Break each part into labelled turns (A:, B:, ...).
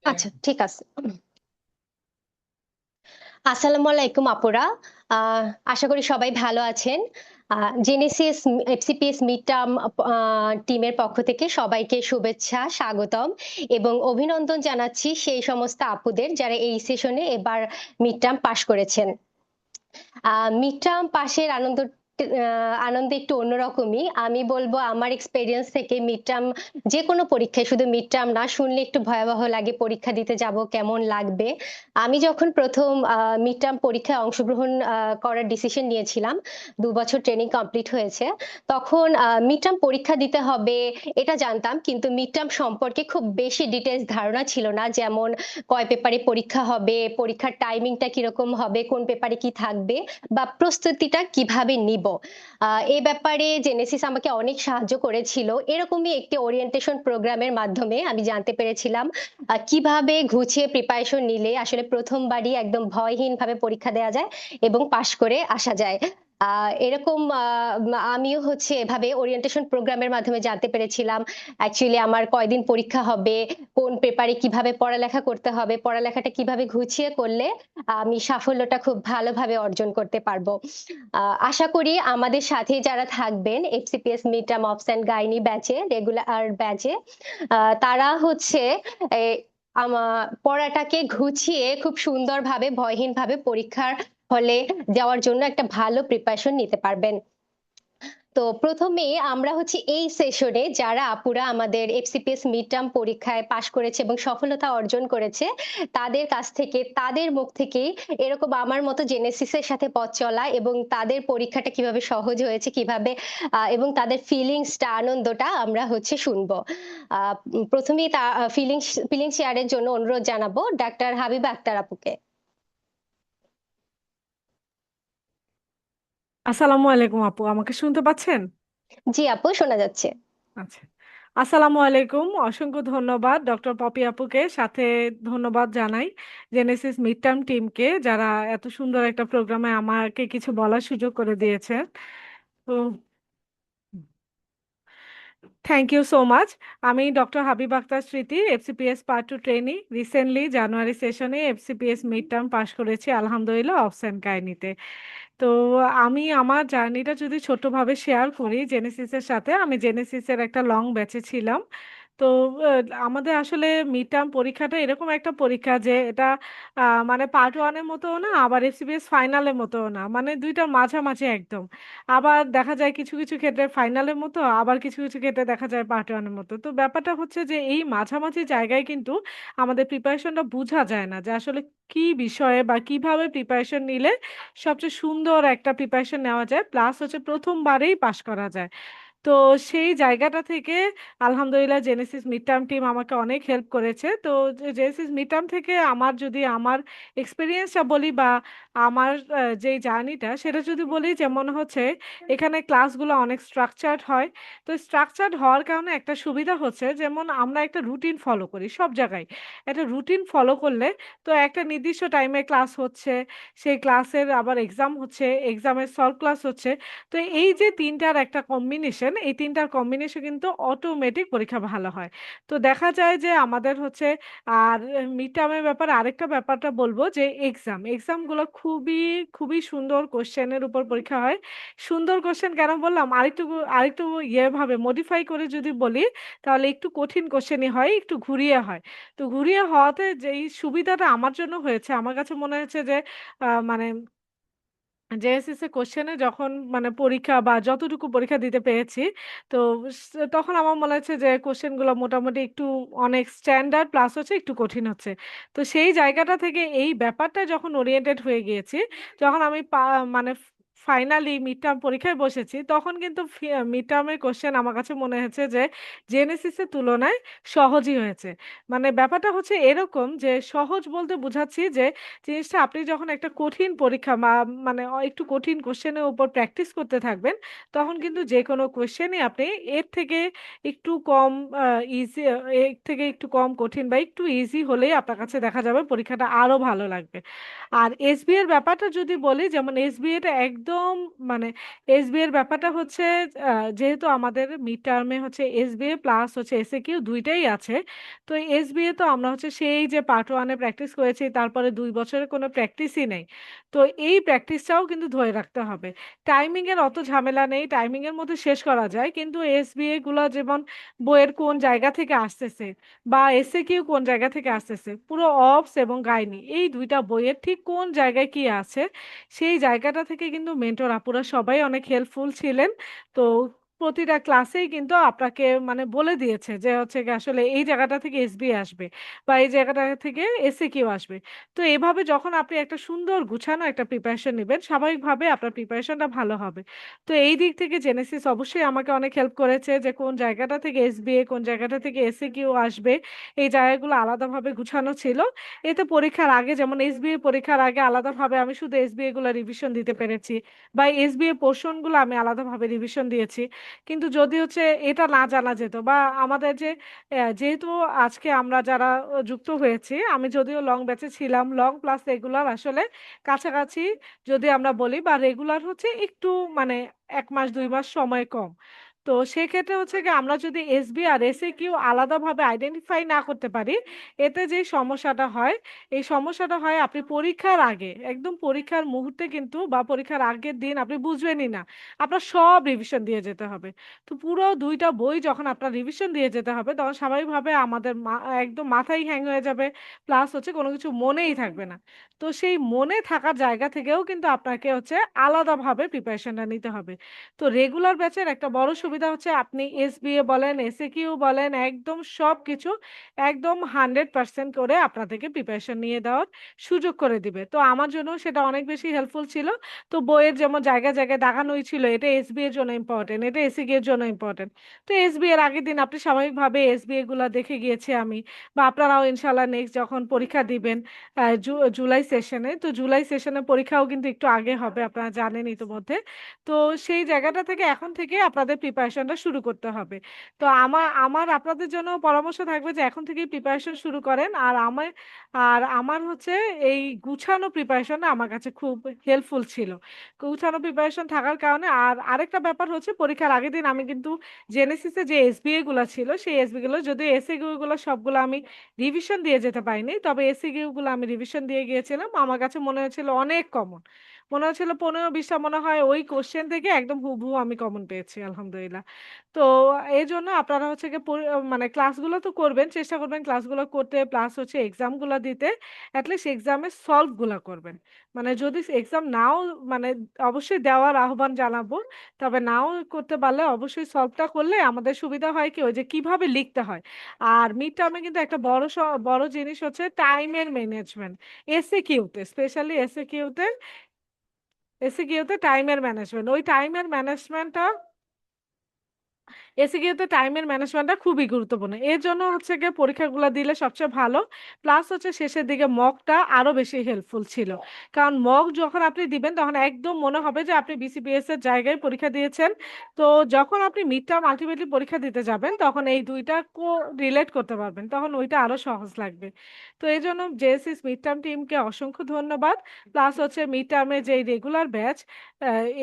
A: আচ্ছা, ঠিক আছে। আসসালামু আলাইকুম আপুরা। আহ, আশা করি সবাই ভালো আছেন। জেনেসিস এফসিপিএস মিড টার্ম টিমের পক্ষ থেকে সবাইকে শুভেচ্ছা, স্বাগতম এবং অভিনন্দন জানাচ্ছি সেই সমস্ত আপুদের যারা এই সেশনে এবার মিড টার্ম পাশ করেছেন। মিড টার্ম পাশের আনন্দ একটু অন্যরকমই। আমি বলবো আমার এক্সপেরিয়েন্স থেকে মিড টার্ম যে কোনো পরীক্ষায়, শুধু মিড টার্ম না, শুনলে একটু ভয়াবহ লাগে পরীক্ষা দিতে যাব কেমন লাগবে। আমি যখন প্রথম মিড টার্ম পরীক্ষায় অংশগ্রহণ করার ডিসিশন নিয়েছিলাম, 2 বছর ট্রেনিং কমপ্লিট হয়েছে, তখন মিড টার্ম পরীক্ষা দিতে হবে এটা জানতাম, কিন্তু মিড টার্ম সম্পর্কে খুব বেশি ডিটেলস ধারণা ছিল না। যেমন কয় পেপারে পরীক্ষা হবে, পরীক্ষার টাইমিংটা কিরকম হবে, কোন পেপারে কি থাকবে, বা প্রস্তুতিটা কিভাবে নিব। এই ব্যাপারে জেনেসিস আমাকে অনেক সাহায্য করেছিল। এরকমই একটি ওরিয়েন্টেশন প্রোগ্রামের মাধ্যমে আমি জানতে পেরেছিলাম কিভাবে ঘুছিয়ে প্রিপারেশন নিলে আসলে প্রথমবারই একদম ভয়হীন ভাবে পরীক্ষা দেওয়া যায় এবং পাশ করে আসা যায়। এরকম আমিও হচ্ছে এভাবে ওরিয়েন্টেশন প্রোগ্রামের মাধ্যমে জানতে পেরেছিলাম অ্যাকচুয়ালি আমার কয়দিন পরীক্ষা হবে, কোন পেপারে কিভাবে পড়ালেখা করতে হবে, পড়ালেখাটা কিভাবে গুছিয়ে করলে আমি সাফল্যটা খুব ভালোভাবে অর্জন করতে পারবো। আশা করি আমাদের সাথে যারা থাকবেন FCPS mid term obs and gynae ব্যাচে, রেগুলার ব্যাচে, তারা হচ্ছে পড়াটাকে ঘুছিয়ে খুব সুন্দরভাবে ভয়হীনভাবে পরীক্ষার হলে যাওয়ার জন্য একটা ভালো প্রিপারেশন নিতে পারবেন। তো প্রথমে আমরা হচ্ছে এই সেশনে যারা আপুরা আমাদের এফসিপিএস মিড টার্ম পরীক্ষায় পাশ করেছে এবং সফলতা অর্জন করেছে, তাদের কাছ থেকে, তাদের মুখ থেকেই এরকম আমার মতো জেনেসিসের সাথে পথ চলা এবং তাদের পরীক্ষাটা কিভাবে সহজ হয়েছে, কিভাবে এবং তাদের ফিলিংসটা, আনন্দটা আমরা হচ্ছে শুনবো। প্রথমেই তা ফিলিং শেয়ারের জন্য অনুরোধ জানাবো ডাক্তার হাবিবা আক্তার আপুকে।
B: আসসালামু আলাইকুম আপু, আমাকে শুনতে পাচ্ছেন?
A: জি আপু, শোনা যাচ্ছে।
B: আচ্ছা। আসসালামু আলাইকুম, অসংখ্য ধন্যবাদ ডক্টর পপি আপুকে, সাথে ধন্যবাদ জানাই জেনেসিস মিড টার্ম টিমকে, যারা এত সুন্দর একটা প্রোগ্রামে আমাকে কিছু বলার সুযোগ করে দিয়েছে। তো থ্যাংক ইউ সো মাচ। আমি doctor Habib Akter Smriti, FCPS part two trainee, recently জানুয়ারি সেশনে এফসিপিএস মিড টার্ম পাশ করেছি আলহামদুলিল্লাহ অপশন কাহিনীতে। তো আমি আমার জার্নিটা যদি ছোটভাবে শেয়ার করি জেনেসিসের সাথে, আমি জেনেসিসের একটা লং ব্যাচে ছিলাম। তো আমাদের আসলে মিড টার্ম পরীক্ষাটা এরকম একটা পরীক্ষা যে এটা মানে পার্ট ওয়ানের মতো না, আবার এফসিপিএস ফাইনালের মতো না, মানে দুইটার মাঝামাঝি একদম। আবার দেখা যায় কিছু কিছু ক্ষেত্রে ফাইনালের মতো, আবার কিছু কিছু ক্ষেত্রে দেখা যায় পার্ট ওয়ানের মতো। তো ব্যাপারটা হচ্ছে যে এই মাঝামাঝি জায়গায় কিন্তু আমাদের প্রিপারেশনটা বোঝা যায় না যে আসলে কি বিষয়ে বা কিভাবে প্রিপারেশন নিলে সবচেয়ে সুন্দর একটা প্রিপারেশন নেওয়া যায়, প্লাস হচ্ছে প্রথমবারেই পাশ করা যায়। তো সেই জায়গাটা থেকে আলহামদুলিল্লাহ জেনেসিস মিড টার্ম টিম আমাকে অনেক হেল্প করেছে। তো জেনেসিস মিড টার্ম থেকে আমার যদি আমার এক্সপিরিয়েন্সটা বলি বা আমার যেই জার্নিটা সেটা যদি বলি, যেমন হচ্ছে এখানে ক্লাসগুলো অনেক স্ট্রাকচার্ড হয়। তো স্ট্রাকচার্ড হওয়ার কারণে একটা সুবিধা হচ্ছে, যেমন আমরা একটা রুটিন ফলো করি সব জায়গায়। একটা রুটিন ফলো করলে তো একটা নির্দিষ্ট টাইমে ক্লাস হচ্ছে, সেই ক্লাসের আবার এক্সাম হচ্ছে, এক্সামের সলভ ক্লাস হচ্ছে। তো এই যে তিনটার একটা কম্বিনেশন, এই তিনটার কম্বিনেশন কিন্তু অটোমেটিক পরীক্ষা ভালো হয়। তো দেখা যায় যে আমাদের হচ্ছে, আর মিড টার্মের ব্যাপারে আরেকটা ব্যাপারটা বলবো যে এক্সামগুলো খুবই খুবই সুন্দর কোশ্চেনের উপর পরীক্ষা হয়। সুন্দর কোশ্চেন কেন বললাম, আরেকটু আরেকটু ভাবে মডিফাই করে যদি বলি, তাহলে একটু কঠিন কোশ্চেনই হয়, একটু ঘুরিয়ে হয়। তো ঘুরিয়ে হওয়াতে যেই সুবিধাটা আমার জন্য হয়েছে, আমার কাছে মনে হচ্ছে যে মানে জেএসএস এ কোশ্চেনে যখন মানে পরীক্ষা বা যতটুকু পরীক্ষা দিতে পেরেছি, তো তখন আমার মনে হচ্ছে যে কোশ্চেনগুলো মোটামুটি একটু অনেক স্ট্যান্ডার্ড, প্লাস হচ্ছে একটু কঠিন হচ্ছে। তো সেই জায়গাটা থেকে এই ব্যাপারটা যখন ওরিয়েন্টেড হয়ে গিয়েছি, যখন আমি মানে ফাইনালি মিড টার্ম পরীক্ষায় বসেছি, তখন কিন্তু মিড টার্মের কোশ্চেন আমার কাছে মনে হয়েছে যে জেনেসিস এর তুলনায় সহজই হয়েছে। মানে ব্যাপারটা হচ্ছে এরকম যে সহজ বলতে বোঝাচ্ছি যে জিনিসটা আপনি যখন একটা কঠিন পরীক্ষা বা মানে একটু কঠিন কোশ্চেনের উপর প্র্যাকটিস করতে থাকবেন, তখন কিন্তু যে কোনো কোশ্চেনই আপনি এর থেকে একটু কম ইজি, এর থেকে একটু কম কঠিন বা একটু ইজি হলেই আপনার কাছে দেখা যাবে পরীক্ষাটা আরো ভালো লাগবে। আর এসবি এর ব্যাপারটা যদি বলি, যেমন এসবি এটা একদম একদম মানে এসবিএ এর ব্যাপারটা হচ্ছে যেহেতু আমাদের মিড টার্মে হচ্ছে এসবিএ প্লাস হচ্ছে এসএ কিউ দুইটাই আছে। তো এসবিএ তো আমরা হচ্ছে সেই যে পার্ট ওয়ানে প্র্যাকটিস করেছি তারপরে 2 বছরের কোনো প্র্যাকটিসই নেই। তো এই প্র্যাকটিসটাও কিন্তু ধরে রাখতে হবে। টাইমিং এর অত ঝামেলা নেই, টাইমিং এর মধ্যে শেষ করা যায়, কিন্তু এসবিএ গুলো যেমন বইয়ের কোন জায়গা থেকে আসতেছে বা এসএ কিউ কোন জায়গা থেকে আসতেছে, পুরো অবস এবং গাইনি এই দুইটা বইয়ের ঠিক কোন জায়গায় কি আছে সেই জায়গাটা থেকে কিন্তু মেন্টর আপুরা সবাই অনেক হেল্পফুল ছিলেন। তো প্রতিটা ক্লাসেই কিন্তু আপনাকে মানে বলে দিয়েছে যে হচ্ছে গিয়ে আসলে এই জায়গাটা থেকে এসবিএ আসবে বা এই জায়গাটা থেকে এসএ কিউ আসবে। তো এভাবে যখন আপনি একটা সুন্দর গুছানো একটা প্রিপারেশন নেবেন, স্বাভাবিকভাবে আপনার প্রিপারেশনটা ভালো হবে। তো এই দিক থেকে জেনেসিস অবশ্যই আমাকে অনেক হেল্প করেছে যে কোন জায়গাটা থেকে এসবিএ কোন জায়গাটা থেকে এসএ কিউ আসবে, এই জায়গাগুলো আলাদাভাবে গুছানো ছিল। এতে পরীক্ষার আগে যেমন এসবিএ পরীক্ষার আগে আলাদাভাবে আমি শুধু এসবিএ গুলো রিভিশন দিতে পেরেছি বা এসবিএ পোর্শন গুলো আমি আলাদাভাবে রিভিশন দিয়েছি। কিন্তু যদি হচ্ছে এটা না জানা যেত বা আমাদের যে যেহেতু আজকে আমরা যারা যুক্ত হয়েছি, আমি যদিও লং ব্যাচে ছিলাম, লং প্লাস রেগুলার আসলে কাছাকাছি যদি আমরা বলি, বা রেগুলার হচ্ছে একটু মানে 1 মাস 2 মাস সময় কম। তো সেক্ষেত্রে হচ্ছে কি আমরা যদি এসবি আর এসএ কিউ আলাদাভাবে আইডেন্টিফাই না করতে পারি, এতে যে সমস্যাটা হয়, এই সমস্যাটা হয় আপনি পরীক্ষার আগে একদম পরীক্ষার মুহূর্তে কিন্তু বা পরীক্ষার আগের দিন আপনি বুঝবেনই না, আপনার সব রিভিশন দিয়ে যেতে হবে। তো পুরো দুইটা বই যখন আপনার রিভিশন দিয়ে যেতে হবে তখন স্বাভাবিকভাবে আমাদের একদম মাথায় হ্যাং হয়ে যাবে, প্লাস হচ্ছে কোনো কিছু মনেই থাকবে না। তো সেই মনে থাকার জায়গা থেকেও কিন্তু আপনাকে হচ্ছে আলাদাভাবে প্রিপারেশনটা নিতে হবে। তো রেগুলার ব্যাচের একটা বড় সুবিধা হচ্ছে আপনি এসবিএ বলেন এসএ কিউ বলেন একদম সবকিছু একদম 100% করে আপনাদেরকে প্রিপারেশন নিয়ে দেওয়ার সুযোগ করে দিবে। তো আমার জন্য সেটা অনেক বেশি হেল্পফুল ছিল। তো বইয়ের যেমন জায়গায় জায়গায় দাগানোই ছিল এটা এসবি এর জন্য ইম্পর্টেন্ট, এটা এসএ কিউ এর জন্য ইম্পর্টেন্ট। তো এসবি এর আগের দিন আপনি স্বাভাবিকভাবে এসবিএ গুলা দেখে গিয়েছি আমি, বা আপনারাও ইনশাল্লাহ নেক্সট যখন পরীক্ষা দিবেন জুলাই সেশনে, তো জুলাই সেশনে পরীক্ষাও কিন্তু একটু আগে হবে আপনারা জানেন ইতিমধ্যে। তো সেই জায়গাটা থেকে এখন থেকে আপনাদের প্রিপারেশনটা শুরু করতে হবে। তো আমার আমার আপনাদের জন্য পরামর্শ থাকবে যে এখন থেকেই প্রিপারেশন শুরু করেন। আর আমার হচ্ছে এই গুছানো প্রিপারেশনটা আমার কাছে খুব হেল্পফুল ছিল। গুছানো প্রিপারেশন থাকার কারণে আর আরেকটা ব্যাপার হচ্ছে পরীক্ষার আগের দিন আমি কিন্তু জেনেসিসে যে এসবিএ গুলো ছিল সেই এসবিএ গুলো, যদিও এসএ গুলো সবগুলো আমি রিভিশন দিয়ে যেতে পারিনি, তবে এসএ গুলো আমি রিভিশন দিয়ে গিয়েছিলাম। আমার কাছে মনে হয়েছিল অনেক কমন, মনে হচ্ছিল 15-20টা মনে হয় ওই কোশ্চেন থেকে একদম হুবহু আমি কমন পেয়েছি আলহামদুলিল্লাহ। তো এই জন্য আপনারা হচ্ছে গিয়ে মানে ক্লাসগুলো তো করবেন, চেষ্টা করবেন ক্লাসগুলো করতে, প্লাস হচ্ছে এক্সামগুলো দিতে, অ্যাটলিস্ট এক্সামের সলভগুলো করবেন। মানে যদি এক্সাম নাও মানে অবশ্যই দেওয়ার আহ্বান জানাবো, তবে নাও করতে পারলে অবশ্যই সলভটা করলে আমাদের সুবিধা হয় কি ওই যে কিভাবে লিখতে হয়। আর মিড টার্মে কিন্তু একটা বড় জিনিস হচ্ছে টাইমের ম্যানেজমেন্ট। স্পেশালি এসে কিউতে টাইমের ম্যানেজমেন্ট, ওই টাইমের ম্যানেজমেন্টটা এসিকিউতে টাইমের ম্যানেজমেন্টটা খুবই গুরুত্বপূর্ণ। এর জন্য হচ্ছে গিয়ে পরীক্ষাগুলো দিলে সবচেয়ে ভালো। প্লাস হচ্ছে শেষের দিকে মকটা আরো বেশি হেল্পফুল ছিল। কারণ মক যখন আপনি দিবেন তখন একদম মনে হবে যে আপনি বিসিবিএস এর জায়গায় পরীক্ষা দিয়েছেন। তো যখন আপনি মিড টার্ম আল্টিমেটলি পরীক্ষা দিতে যাবেন তখন এই ২টা রিলেট করতে পারবেন। তখন ওইটা আরো সহজ লাগবে। তো এজন্য জেএসসিস মিড টার্ম টিমকে অসংখ্য ধন্যবাদ। প্লাস হচ্ছে মিড টার্মের যে রেগুলার ব্যাচ,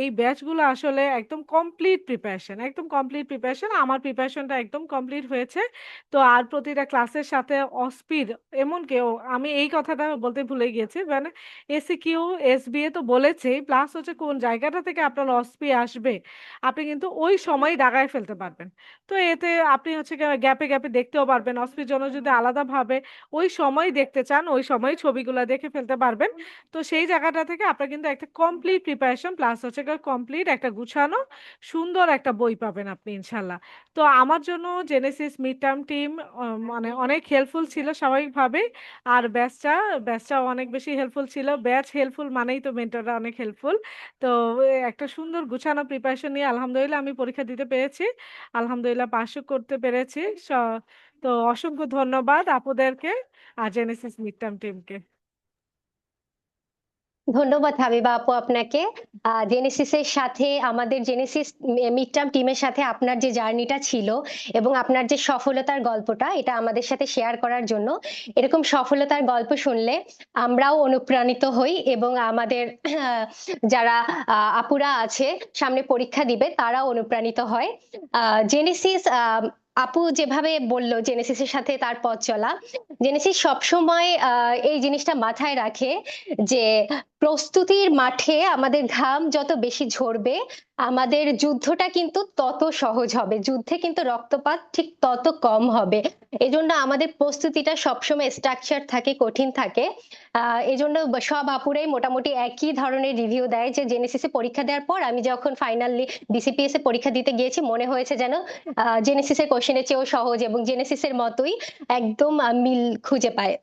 B: এই ব্যাচগুলো আসলে একদম কমপ্লিট প্রিপারেশন, একদম কমপ্লিট প্রিপারেশন। আমার প্রিপারেশনটা একদম কমপ্লিট হয়েছে। তো আর প্রতিটা ক্লাসের সাথে অস্পিড, এমনকি আমি এই কথাটা বলতে ভুলে গিয়েছি, মানে এসিকিউ এসবিএ তো বলেছেই, প্লাস হচ্ছে কোন জায়গাটা থেকে আপনার অস্পি আসবে আপনি কিন্তু ওই সময় দাগায় ফেলতে পারবেন। তো এতে আপনি হচ্ছে গ্যাপে গ্যাপে দেখতেও পারবেন, অস্পির জন্য যদি আলাদাভাবে ওই সময় দেখতে চান ওই সময় ছবিগুলো দেখে ফেলতে পারবেন। তো সেই জায়গাটা থেকে আপনার কিন্তু একটা কমপ্লিট প্রিপারেশন প্লাস হচ্ছে কমপ্লিট একটা গুছানো সুন্দর একটা বই পাবেন আপনি ইনশাল্লাহ। তো আমার জন্য জেনেসিস মিড টার্ম টিম মানে অনেক হেল্পফুল ছিল স্বাভাবিকভাবেই। আর ব্যাচটা অনেক বেশি হেল্পফুল ছিল। ব্যাচ হেল্পফুল মানেই তো মেন্টররা অনেক হেল্পফুল। তো একটা সুন্দর গুছানো প্রিপারেশন নিয়ে আলহামদুলিল্লাহ আমি পরীক্ষা দিতে পেরেছি, আলহামদুলিল্লাহ পাশও করতে পেরেছি। তো অসংখ্য ধন্যবাদ আপুদেরকে আর জেনেসিস মিড টার্ম টিমকে।
A: ধন্যবাদ হাবিবা আপু আপনাকে। জেনেসিসের সাথে আমাদের জেনেসিস মিড টার্ম টিমের সাথে আপনার যে জার্নিটা ছিল এবং আপনার যে সফলতার গল্পটা এটা আমাদের সাথে শেয়ার করার জন্য। এরকম সফলতার গল্প শুনলে আমরাও অনুপ্রাণিত হই এবং আমাদের যারা আপুরা আছে সামনে পরীক্ষা দিবে তারাও অনুপ্রাণিত হয়। জেনেসিস আপু যেভাবে বলল জেনেসিসের সাথে তার পথ চলা, জেনেসিস সবসময় এই জিনিসটা মাথায় রাখে যে প্রস্তুতির মাঠে আমাদের ঘাম যত বেশি ঝরবে আমাদের যুদ্ধটা কিন্তু তত সহজ হবে, যুদ্ধে কিন্তু রক্তপাত ঠিক তত কম হবে। এজন্য আমাদের প্রস্তুতিটা সবসময় স্ট্রাকচার থাকে, কঠিন থাকে। এজন্য সব আপুরাই মোটামুটি একই ধরনের রিভিউ দেয় যে জেনেসিসে পরীক্ষা দেওয়ার পর আমি যখন ফাইনালি বিসিপিএস এ পরীক্ষা দিতে গিয়েছি মনে হয়েছে যেন জেনেসিসের কোশ্চেনের চেয়েও সহজ এবং জেনেসিসের মতোই একদম মিল খুঁজে পায়।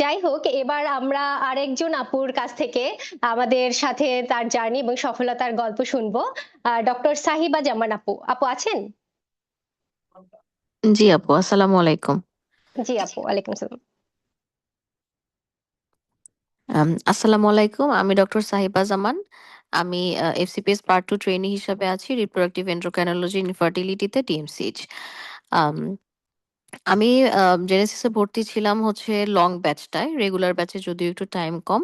A: যাই হোক, এবার আমরা আরেকজন আপুর কাছ থেকে আমাদের সাথে তার জার্নি এবং সফলতার গল্প শুনবো। ডক্টর সাহিবা জামান আপু, আপু আছেন?
C: জি আপু, আসসালামু আলাইকুম।
A: জি আপু, ওয়ালাইকুম সালাম।
C: আসসালামু আলাইকুম, আমি ডক্টর সাহিবা জামান। আমি এফসিপিএস পার্ট 2 ট্রেনি হিসাবে আছি রিপ্রোডাক্টিভ এন্ডোক্রাইনোলজি ইনফার্টিলিটিতে টিএমসিএইচ। আমি জেনেসিসে ভর্তি ছিলাম হচ্ছে লং ব্যাচটায়, রেগুলার ব্যাচে যদিও একটু টাইম কম।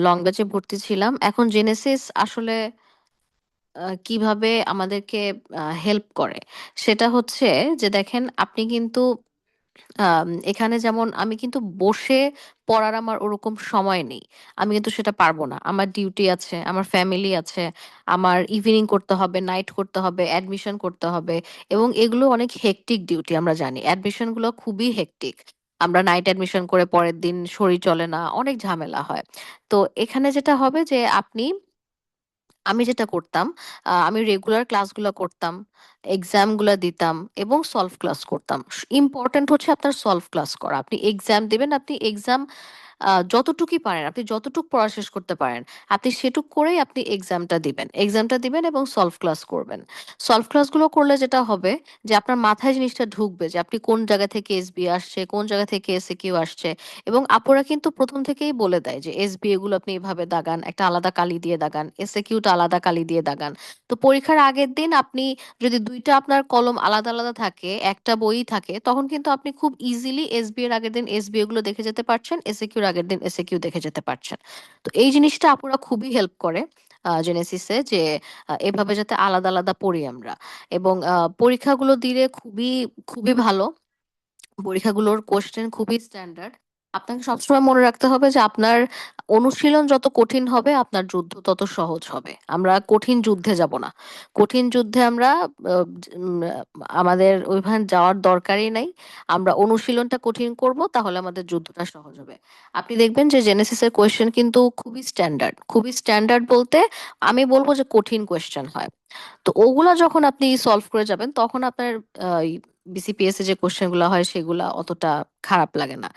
C: লং ব্যাচে ভর্তি ছিলাম। এখন জেনেসিস আসলে কিভাবে আমাদেরকে হেল্প করে সেটা হচ্ছে যে দেখেন আপনি কিন্তু এখানে যেমন আমি কিন্তু বসে পড়ার আমার ওরকম সময় নেই। আমি কিন্তু সেটা পারবো না, আমার ডিউটি আছে, আমার ফ্যামিলি আছে, আমার ইভিনিং করতে হবে, নাইট করতে হবে, অ্যাডমিশন করতে হবে। এবং এগুলো অনেক হেক্টিক ডিউটি, আমরা জানি অ্যাডমিশন গুলো খুবই হেক্টিক। আমরা নাইট অ্যাডমিশন করে পরের দিন শরীর চলে না, অনেক ঝামেলা হয়। তো এখানে যেটা হবে যে আমি যেটা করতাম, আমি রেগুলার ক্লাসগুলো করতাম, এক্সামগুলো দিতাম এবং সলভ ক্লাস করতাম। ইম্পর্টেন্ট হচ্ছে আপনার সলভ ক্লাস করা। আপনি এক্সাম দিবেন, আপনি এক্সাম যতটুকুই পারেন, আপনি যতটুক পড়া শেষ করতে পারেন, আপনি সেটুক করেই আপনি এক্সামটা দিবেন এবং সলভ ক্লাস করবেন। সলভ ক্লাসগুলো করলে যেটা হবে যে আপনার মাথায় জিনিসটা ঢুকবে যে আপনি কোন জায়গা থেকে এসবি আসছে, কোন জায়গা থেকে এসএকিউ আসছে। এবং আপুরা কিন্তু প্রথম থেকেই বলে দেয় যে এসবি এগুলো আপনি এভাবে দাগান, একটা আলাদা কালি দিয়ে দাগান, এসএকিউটা আলাদা কালি দিয়ে দাগান। তো পরীক্ষার আগের দিন আপনি যদি দুইটা আপনার কলম আলাদা আলাদা থাকে, একটা বই থাকে, তখন কিন্তু আপনি খুব ইজিলি এসবি এর আগের দিন এসবি এগুলো দেখে যেতে পারছেন, এসএকিউর আগের দিন এসএকিউ দেখে যেতে পারছেন। তো এই জিনিসটা আপুরা খুবই হেল্প করে জেনেসিসে, যে এভাবে যাতে আলাদা আলাদা পড়ি আমরা। এবং পরীক্ষাগুলো দিলে খুবই খুবই ভালো। পরীক্ষাগুলোর কোশ্চেন খুবই স্ট্যান্ডার্ড। আপনাকে সবসময় মনে রাখতে হবে যে আপনার অনুশীলন যত কঠিন হবে আপনার যুদ্ধ তত সহজ হবে। আমরা কঠিন যুদ্ধে যাব না, কঠিন যুদ্ধে আমরা আমাদের ওইখানে যাওয়ার দরকারই নাই। আমরা অনুশীলনটা কঠিন করব, তাহলে আমাদের যুদ্ধটা সহজ হবে। আপনি দেখবেন যে জেনেসিসের কোয়েশ্চেন কিন্তু খুবই স্ট্যান্ডার্ড, খুবই স্ট্যান্ডার্ড বলতে আমি বলবো যে কঠিন কোয়েশ্চেন হয়। তো ওগুলা যখন আপনি সলভ করে যাবেন তখন আপনার বিসিপিএস এ যে কোশ্চেন গুলা হয় সেগুলা অতটা খারাপ লাগে না।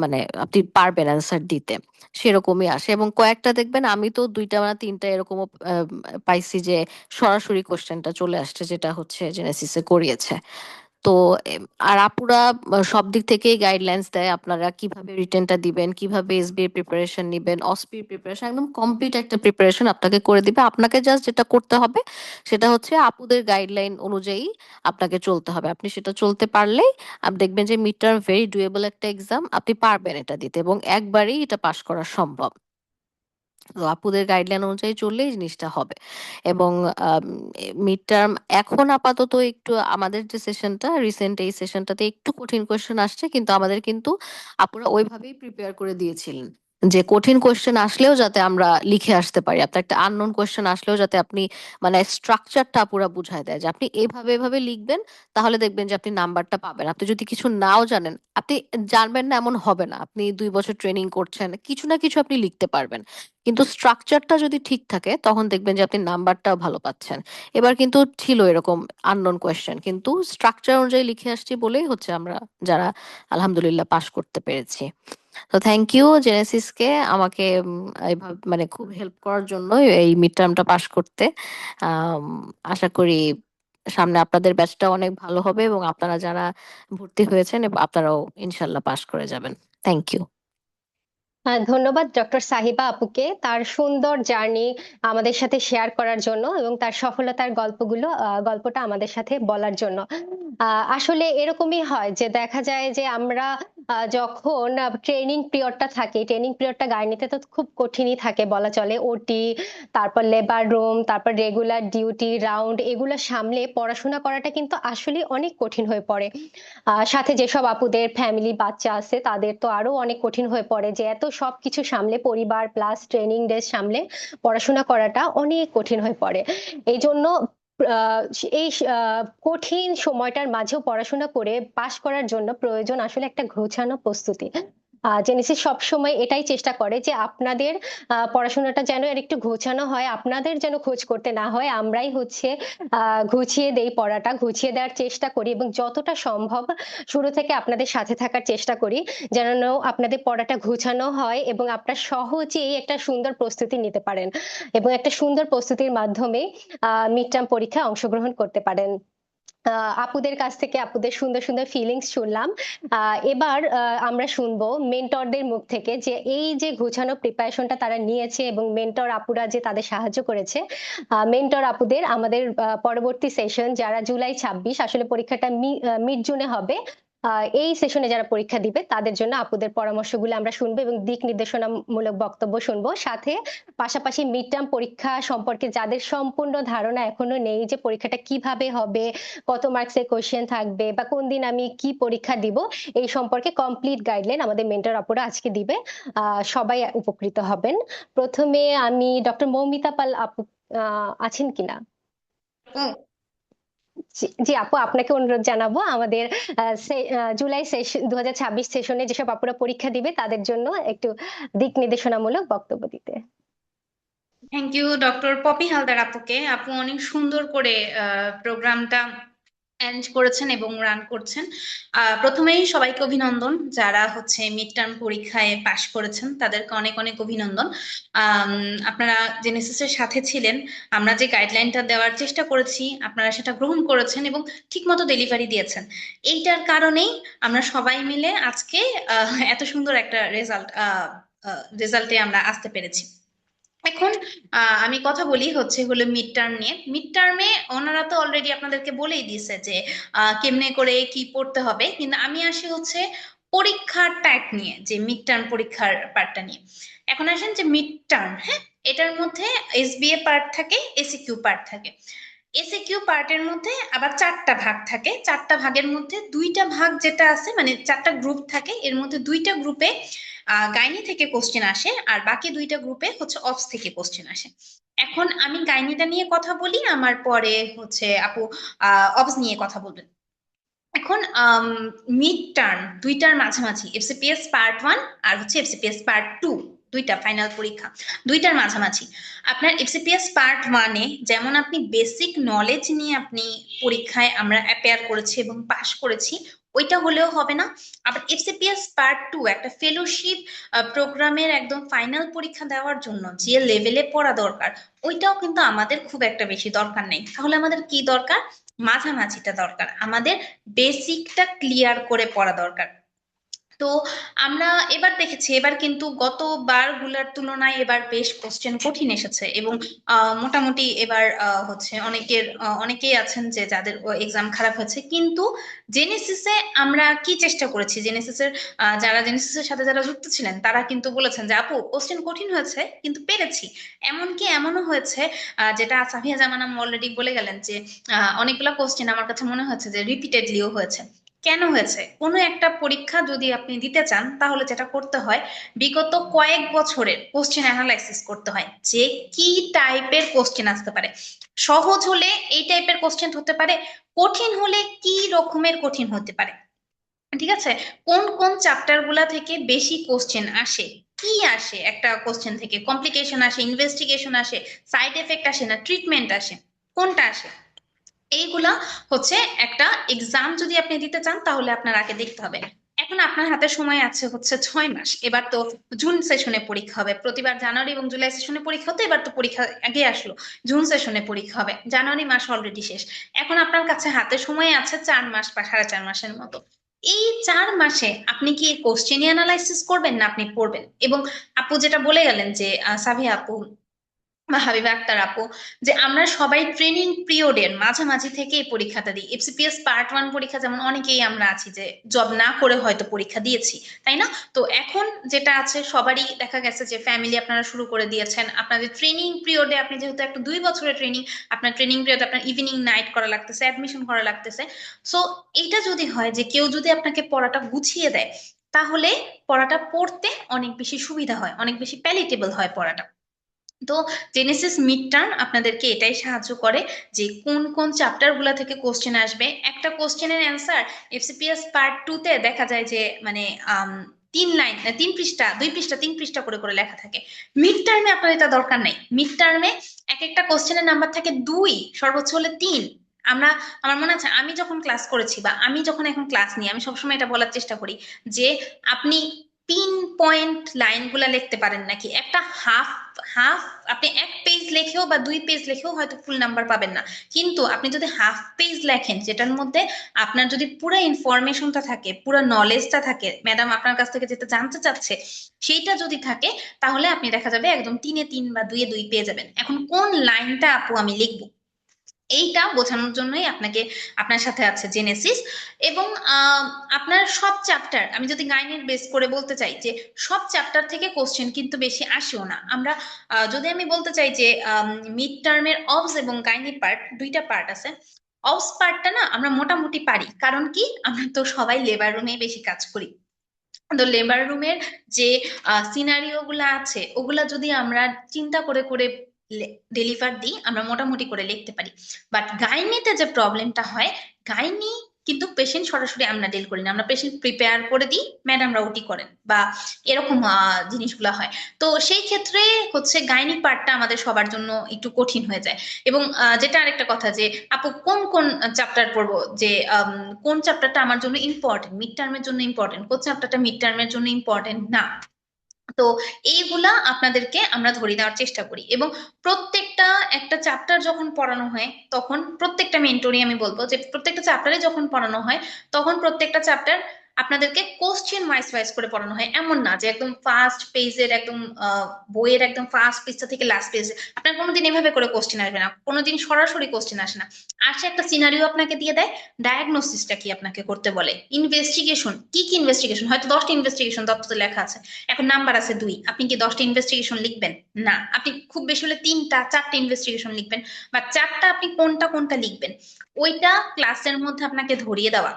C: মানে আপনি পারবেন অ্যান্সার দিতে, সেরকমই আসে। এবং কয়েকটা দেখবেন, আমি তো দুইটা না তিনটা এরকমও পাইছি যে সরাসরি কোশ্চেনটা চলে আসছে, যেটা হচ্ছে জেনেসিসে করিয়েছে। তো আর আপুরা সব দিক থেকেই গাইডলাইন্স দেয় আপনারা কিভাবে রিটেনটা দিবেন, কিভাবে এসবির প্রিপারেশন নিবেন, অসপির প্রিপারেশন, একদম কমপ্লিট একটা প্রিপারেশন আপনাকে করে দিবে। আপনাকে জাস্ট যেটা করতে হবে সেটা হচ্ছে আপুদের গাইডলাইন অনুযায়ী আপনাকে চলতে হবে। আপনি সেটা চলতে পারলেই আপনি দেখবেন যে মিড টার্ম ভেরি ডুয়েবল একটা এক্সাম, আপনি পারবেন এটা দিতে এবং একবারেই এটা পাশ করা সম্ভব। তো আপুদের গাইডলাইন অনুযায়ী চললেই জিনিসটা হবে। এবং মিড টার্ম এখন আপাতত একটু আমাদের যে সেশনটা রিসেন্ট, এই সেশনটাতে একটু কঠিন কোয়েশ্চেন আসছে, কিন্তু আমাদের কিন্তু আপুরা ওইভাবেই প্রিপেয়ার করে দিয়েছিলেন যে কঠিন কোয়েশ্চেন আসলেও যাতে আমরা লিখে আসতে পারি। আপনার একটা আননোন কোয়েশ্চেন আসলেও যাতে আপনি মানে স্ট্রাকচারটা পুরা বুঝায় দেয় যে আপনি এভাবে এভাবে লিখবেন, তাহলে দেখবেন যে আপনি নাম্বারটা পাবেন। আপনি যদি কিছু নাও জানেন, আপনি জানবেন না এমন হবে না, আপনি 2 বছর ট্রেনিং করছেন, কিছু না কিছু আপনি লিখতে পারবেন। কিন্তু স্ট্রাকচারটা যদি ঠিক থাকে তখন দেখবেন যে আপনি নাম্বারটাও ভালো পাচ্ছেন। এবার কিন্তু ছিল এরকম আননোন কোয়েশ্চেন, কিন্তু স্ট্রাকচার অনুযায়ী লিখে আসছি বলেই হচ্ছে আমরা যারা আলহামদুলিল্লাহ পাশ করতে পেরেছি। তো থ্যাংক ইউ জেনেসিসকে আমাকে এইভাবে মানে খুব হেল্প করার জন্য এই মিড টার্মটা পাশ করতে। আম, আশা করি সামনে আপনাদের ব্যাচটা অনেক ভালো হবে এবং আপনারা যারা ভর্তি হয়েছেন আপনারাও ইনশাল্লাহ পাশ করে যাবেন। Thank you.
A: ধন্যবাদ ডক্টর সাহিবা আপুকে তার সুন্দর জার্নি আমাদের সাথে শেয়ার করার জন্য এবং তার সফলতার গল্পটা আমাদের সাথে বলার জন্য। আসলে এরকমই হয় যে দেখা যায় যে আমরা যখন ট্রেনিং পিরিয়ডটা থাকে, ট্রেনিং পিরিয়ডটা গার্নিতে তো খুব কঠিনই থাকে বলা চলে। ওটি, তারপর লেবার রুম, তারপর রেগুলার ডিউটি রাউন্ড, এগুলো সামলে পড়াশোনা করাটা কিন্তু আসলে অনেক কঠিন হয়ে পড়ে। সাথে যেসব আপুদের ফ্যামিলি বাচ্চা আছে তাদের তো আরো অনেক কঠিন হয়ে পড়ে যে এত সবকিছু সামলে, পরিবার প্লাস ট্রেনিং ডে সামলে পড়াশোনা করাটা অনেক কঠিন হয়ে পড়ে। এই জন্য আহ, এই কঠিন সময়টার মাঝেও পড়াশোনা করে পাশ করার জন্য প্রয়োজন আসলে একটা গোছানো প্রস্তুতি। জেনেসিস সবসময় এটাই চেষ্টা করে যে আপনাদের পড়াশোনাটা যেন এর একটু গোছানো হয়, আপনাদের যেন খোঁজ করতে না হয়, আমরাই হচ্ছে গুছিয়ে দেই, পড়াটা গুছিয়ে দেওয়ার চেষ্টা করি এবং যতটা সম্ভব শুরু থেকে আপনাদের সাথে থাকার চেষ্টা করি যেন আপনাদের পড়াটা গুছানো হয় এবং আপনারা সহজেই একটা সুন্দর প্রস্তুতি নিতে পারেন এবং একটা সুন্দর প্রস্তুতির মাধ্যমে মিড টার্ম পরীক্ষায় অংশগ্রহণ করতে পারেন। আপুদের কাছ থেকে আপুদের সুন্দর সুন্দর ফিলিংস শুনলাম। এবার আমরা শুনবো মেন্টরদের মুখ থেকে যে এই যে গোছানো প্রিপারেশনটা তারা নিয়েছে এবং মেন্টর আপুরা যে তাদের সাহায্য করেছে। মেন্টর আপুদের আমাদের পরবর্তী সেশন যারা জুলাই 26 আসলে পরীক্ষাটা মিড জুনে হবে, এই সেশনে যারা পরীক্ষা দিবে তাদের জন্য আপুদের পরামর্শগুলো আমরা শুনবো এবং দিক নির্দেশনামূলক বক্তব্য শুনবো। সাথে পাশাপাশি মিড টার্ম পরীক্ষা সম্পর্কে যাদের সম্পূর্ণ ধারণা এখনো নেই যে পরীক্ষাটা কিভাবে হবে, কত মার্কসের কোশ্চেন থাকবে বা কোন দিন আমি কি পরীক্ষা দিব, এই সম্পর্কে কমপ্লিট গাইডলাইন আমাদের মেন্টর আপুরা আজকে দিবে। সবাই উপকৃত হবেন। প্রথমে আমি ডক্টর মৌমিতা পাল আপু আছেন কিনা? জি জি আপু, আপনাকে অনুরোধ জানাবো আমাদের জুলাই সেশন 2026 সেশনে যেসব আপুরা পরীক্ষা দিবে তাদের জন্য একটু দিক নির্দেশনামূলক বক্তব্য দিতে।
D: Thank you doctor Popy Haldar আপুকে। আপু অনেক সুন্দর করে প্রোগ্রামটা অ্যারেঞ্জ করেছেন এবং রান করছেন। প্রথমেই সবাইকে অভিনন্দন, যারা হচ্ছে মিড টার্ম পরীক্ষায় পাশ করেছেন তাদেরকে অনেক অনেক অভিনন্দন। আপনারা জেনেসিসের সাথে ছিলেন, আমরা যে গাইডলাইনটা দেওয়ার চেষ্টা করেছি আপনারা সেটা গ্রহণ করেছেন এবং ঠিকমতো ডেলিভারি দিয়েছেন। এইটার কারণেই আমরা সবাই মিলে আজকে এত সুন্দর একটা রেজাল্টে আমরা আসতে পেরেছি। এখন আমি কথা বলি হলো মিড টার্ম নিয়ে। মিড টার্মে ওনারা তো অলরেডি আপনাদেরকে বলেই দিয়েছে যে কেমনে করে কি পড়তে হবে, কিন্তু আমি আসি হচ্ছে পরীক্ষার টাইপ নিয়ে, যে মিড টার্ম পরীক্ষার পার্টটা নিয়ে। এখন আসেন যে মিড টার্ম, হ্যাঁ, এটার মধ্যে এসবিএ পার্ট থাকে, এসিকিউ পার্ট থাকে। এসিকিউ পার্টের মধ্যে আবার 4টা ভাগ থাকে। 4টা ভাগের মধ্যে 2টা ভাগ যেটা আছে, মানে 4টা গ্রুপ থাকে, এর মধ্যে 2টা গ্রুপে গাইনি থেকে কোশ্চেন আসে আর বাকি 2টা গ্রুপে হচ্ছে অপস থেকে কোশ্চেন আসে। এখন আমি গাইনিটা নিয়ে কথা বলি, আমার পরে হচ্ছে আপু অপস নিয়ে কথা বলবেন। এখন মিড টার্ম 2টার মাঝামাঝি, এফসিপিএস পার্ট 1 আর হচ্ছে এফসিপিএস পার্ট 2, 2টা ফাইনাল পরীক্ষা, 2টার মাঝামাঝি। আপনার এফসিপিএস পার্ট 1-এ যেমন আপনি বেসিক নলেজ নিয়ে আপনি পরীক্ষায় আমরা অ্যাপিয়ার করেছি এবং পাশ করেছি, ওইটা হলেও হবে না। আবার এফসিপিএস পার্ট 2 একটা ফেলোশিপ প্রোগ্রামের একদম ফাইনাল পরীক্ষা দেওয়ার জন্য যে লেভেলে পড়া দরকার, ওইটাও কিন্তু আমাদের খুব একটা বেশি দরকার নেই। তাহলে আমাদের কি দরকার? মাঝামাঝিটা দরকার, আমাদের বেসিকটা ক্লিয়ার করে পড়া দরকার। তো আমরা এবার দেখেছি, এবার কিন্তু গতবার গুলার তুলনায় এবার বেশ কোশ্চেন কঠিন এসেছে এবং মোটামুটি এবার হচ্ছে অনেকেই আছেন যে যাদের এক্সাম খারাপ হয়েছে। কিন্তু জেনেসিসে আমরা কি চেষ্টা করেছি, জেনেসিসের যারা জেনেসিসের সাথে যারা যুক্ত ছিলেন তারা কিন্তু বলেছেন যে আপু কোশ্চেন কঠিন হয়েছে কিন্তু পেরেছি। এমনকি এমনও হয়েছে যেটা সাফিয়া জামান অলরেডি বলে গেলেন যে অনেকগুলো কোশ্চেন আমার কাছে মনে হচ্ছে যে রিপিটেডলিও হয়েছে। কেন হয়েছে? কোনো একটা পরীক্ষা যদি আপনি দিতে চান তাহলে যেটা করতে হয়, বিগত কয়েক বছরের কোশ্চেন অ্যানালাইসিস করতে হয় যে কি টাইপের কোশ্চেন আসতে পারে। সহজ হলে এই টাইপের কোশ্চেন হতে পারে, কঠিন হলে কি রকমের কঠিন হতে পারে, ঠিক আছে? কোন কোন চ্যাপ্টার গুলা থেকে বেশি কোশ্চেন আসে, কি আসে একটা কোশ্চেন থেকে, কমপ্লিকেশন আসে, ইনভেস্টিগেশন আসে, সাইড এফেক্ট আসে না ট্রিটমেন্ট আসে, কোনটা আসে? এইগুলা হচ্ছে একটা এক্সাম যদি আপনি দিতে চান তাহলে আপনার আগে দেখতে হবে। এখন আপনার হাতে সময় আছে হচ্ছে 6 মাস। এবার তো জুন সেশনে পরীক্ষা হবে, প্রতিবার জানুয়ারি এবং জুলাই সেশনে পরীক্ষা হতো, এবার তো পরীক্ষা আগে আসলো, জুন সেশনে পরীক্ষা হবে, জানুয়ারি মাস অলরেডি শেষ। এখন আপনার কাছে হাতে সময় আছে 4 মাস বা 4.5 মাসের মতো। এই 4 মাসে আপনি কি কোশ্চেন অ্যানালাইসিস করবেন না আপনি পড়বেন? এবং আপু যেটা বলে গেলেন যে সাভিয়া আপু বা হাবিবা আক্তার আপু, যে আমরা সবাই ট্রেনিং পিরিয়ডের মাঝামাঝি থেকে এই পরীক্ষাটা দিই। এফসিপিএস পার্ট 1 পরীক্ষা যেমন অনেকেই আমরা আছি যে জব না করে হয়তো পরীক্ষা দিয়েছি, তাই না? তো এখন যেটা আছে, সবারই দেখা গেছে যে ফ্যামিলি আপনারা শুরু করে দিয়েছেন, আপনাদের ট্রেনিং পিরিয়ডে আপনি যেহেতু একটা 2 বছরের ট্রেনিং, আপনার ট্রেনিং পিরিয়ড আপনার ইভিনিং নাইট করা লাগতেছে, অ্যাডমিশন করা লাগতেছে। সো এইটা যদি হয় যে কেউ যদি আপনাকে পড়াটা গুছিয়ে দেয়, তাহলে পড়াটা পড়তে অনেক বেশি সুবিধা হয়, অনেক বেশি প্যালেটেবল হয় পড়াটা। তো জেনেসিস মিড টার্ম আপনাদেরকে এটাই সাহায্য করে যে কোন কোন চ্যাপ্টার গুলা থেকে কোশ্চেন আসবে। একটা কোশ্চেনের অ্যান্সার এফসিপিএস পার্ট 2 তে দেখা যায় যে মানে 3 লাইন, 3 পৃষ্ঠা, 2 পৃষ্ঠা, 3 পৃষ্ঠা করে করে লেখা থাকে। মিড টার্মে আপনার এটা দরকার নেই। মিড টার্মে এক একটা কোশ্চেনের নাম্বার থাকে 2, সর্বোচ্চ হলে 3। আমরা, আমার মনে আছে আমি যখন ক্লাস করেছি বা আমি যখন এখন ক্লাস নিই, আমি সবসময় এটা বলার চেষ্টা করি যে আপনি পিন পয়েন্ট লাইনগুলা লিখতে পারেন নাকি। একটা হাফ হাফ আপনি 1 পেজ লেখেও বা 2 পেজ লেখেও হয়তো ফুল নাম্বার পাবেন না, কিন্তু আপনি যদি হাফ পেজ লেখেন যেটার মধ্যে আপনার যদি পুরো ইনফরমেশনটা থাকে, পুরো নলেজটা থাকে, ম্যাডাম আপনার কাছ থেকে যেটা জানতে চাচ্ছে সেইটা যদি থাকে, তাহলে আপনি দেখা যাবে একদম 3-এ 3 বা 2-এ 2 পেয়ে যাবেন। এখন কোন লাইনটা আপু আমি লিখবো, এইটা বোঝানোর জন্যই আপনাকে, আপনার সাথে আছে জেনেসিস। এবং আপনার সব চ্যাপ্টার, আমি যদি গাইনের বেস করে বলতে চাই যে সব চ্যাপ্টার থেকে কোশ্চেন কিন্তু বেশি আসেও না। আমরা যদি আমি বলতে চাই যে মিড টার্মের অবস এবং গাইনি পার্ট, 2টা পার্ট আছে। অবস পার্টটা না আমরা মোটামুটি পারি, কারণ কি আমরা তো সবাই লেবার রুমে বেশি কাজ করি। তো লেবার রুমের যে সিনারিও গুলা আছে ওগুলা যদি আমরা চিন্তা করে করে ডেলিভার দিই, আমরা মোটামুটি করে লিখতে পারি। বাট গাইনিতে যে প্রবলেমটা হয়, গাইনি কিন্তু পেশেন্ট সরাসরি আমরা ডিল করি না, আমরা পেশেন্ট প্রিপেয়ার করে দিই, ম্যাডামরা ওটি করেন বা এরকম জিনিসগুলো হয়। তো সেই ক্ষেত্রে হচ্ছে গাইনি পার্টটা আমাদের সবার জন্য একটু কঠিন হয়ে যায়। এবং যেটা আরেকটা কথা যে আপু কোন কোন চ্যাপ্টার পড়বো, যে কোন চ্যাপ্টারটা আমার জন্য ইম্পর্টেন্ট, মিড টার্মের জন্য ইম্পর্টেন্ট, কোন চ্যাপ্টারটা মিড টার্মের জন্য ইম্পর্টেন্ট না। তো এইগুলা আপনাদেরকে আমরা ধরে দেওয়ার চেষ্টা করি। এবং প্রত্যেকটা একটা চ্যাপ্টার যখন পড়ানো হয়, তখন প্রত্যেকটা মেন্টরি আমি বলবো যে প্রত্যেকটা চ্যাপ্টারে যখন পড়ানো হয়, তখন প্রত্যেকটা চ্যাপ্টার আপনাদেরকে কোশ্চেন ওয়াইজ ওয়াইজ করে পড়ানো হয়। এমন না যে একদম ফার্স্ট পেজের একদম বইয়ের একদম ফার্স্ট পেজটা থেকে লাস্ট পেজে আপনার কোনোদিন এভাবে করে কোশ্চেন আসবে না, কোনোদিন সরাসরি কোশ্চেন আসে না। আসে একটা সিনারিও আপনাকে দিয়ে দেয়, ডায়াগনোসিসটা কি আপনাকে করতে বলে, ইনভেস্টিগেশন কি কি ইনভেস্টিগেশন, হয়তো 10টা ইনভেস্টিগেশন তত্ত্বতে লেখা আছে, এখন নাম্বার আছে 2, আপনি কি 10টা ইনভেস্টিগেশন লিখবেন? না, আপনি খুব বেশি হলে 3টা 4টা ইনভেস্টিগেশন লিখবেন। বা 4টা আপনি কোনটা কোনটা লিখবেন ওইটা ক্লাসের মধ্যে আপনাকে ধরিয়ে দেওয়া,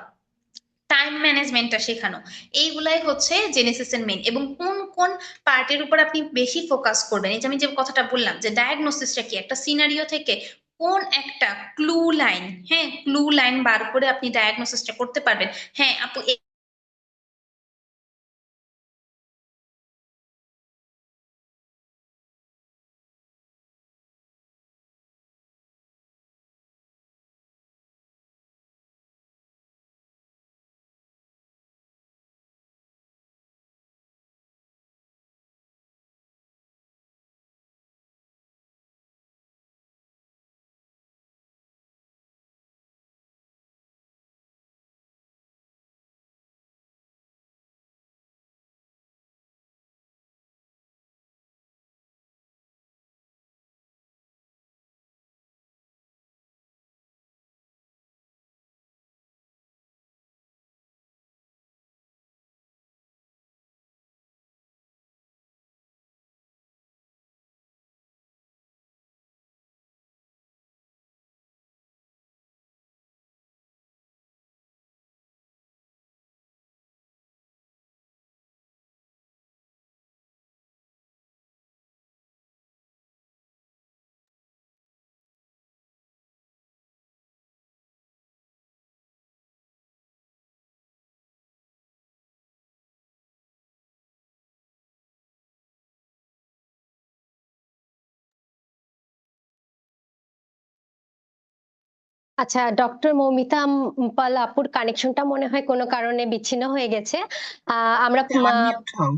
D: টাইম ম্যানেজমেন্টটা শেখানো, এইগুলাই হচ্ছে জেনেসিসের মেন। এবং কোন কোন পার্টের উপর আপনি বেশি ফোকাস করবেন, এই যে আমি যে কথাটা বললাম যে ডায়াগনোসিসটা কি, একটা সিনারিও থেকে কোন একটা ক্লু লাইন, হ্যাঁ ক্লু লাইন বার করে আপনি ডায়াগনোসিসটা করতে পারবেন। হ্যাঁ আপু
A: আচ্ছা, ডক্টর মৌমিতা পাল আপুর কানেকশনটা মনে হয় কোনো কারণে বিচ্ছিন্ন হয়ে গেছে। আমরা
E: আনমিউট হও।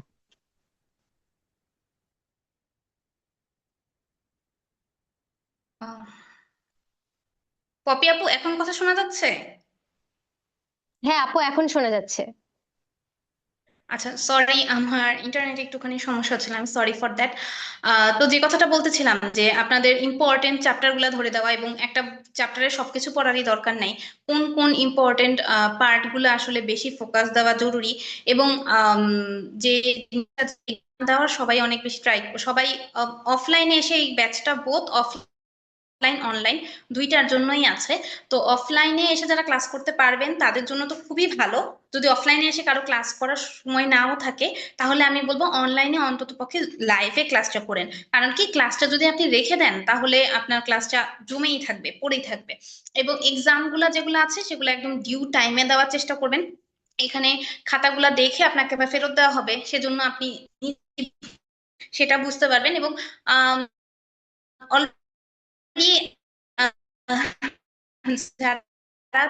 D: পপি আপু এখন কথা শোনা যাচ্ছে?
A: হ্যাঁ আপু, এখন শোনা যাচ্ছে।
D: আচ্ছা, সরি, আমার ইন্টারনেটে একটুখানি সমস্যা হচ্ছিল, আমি সরি ফর দ্যাট। তো যে কথাটা বলতেছিলাম যে আপনাদের ইম্পর্টেন্ট চ্যাপ্টার গুলা ধরে দেওয়া, এবং একটা চ্যাপ্টারের সবকিছু পড়ারই দরকার নাই, কোন কোন ইম্পর্টেন্ট পার্ট গুলো আসলে বেশি ফোকাস দেওয়া জরুরি, এবং যে জিনিসটা দেওয়ার সবাই অনেক বেশি ট্রাই, সবাই অফলাইনে এসে এই ব্যাচটা বোথ অফলাইন অনলাইন দুইটার জন্যই আছে। তো অফলাইনে এসে যারা ক্লাস করতে পারবেন তাদের জন্য তো খুবই ভালো। যদি অফলাইনে এসে কারো ক্লাস করার সময় নাও থাকে, তাহলে আমি বলবো অনলাইনে অন্তত পক্ষে লাইভে ক্লাসটা করেন। কারণ কি, ক্লাসটা যদি আপনি রেখে দেন তাহলে আপনার ক্লাসটা জমেই থাকবে, পড়েই থাকবে। এবং এক্সাম গুলা যেগুলো আছে সেগুলো একদম ডিউ টাইমে দেওয়ার চেষ্টা করবেন। এখানে খাতাগুলা দেখে আপনাকে আবার ফেরত দেওয়া হবে, সেজন্য আপনি সেটা বুঝতে পারবেন। এবং আহ অলরেডি যারা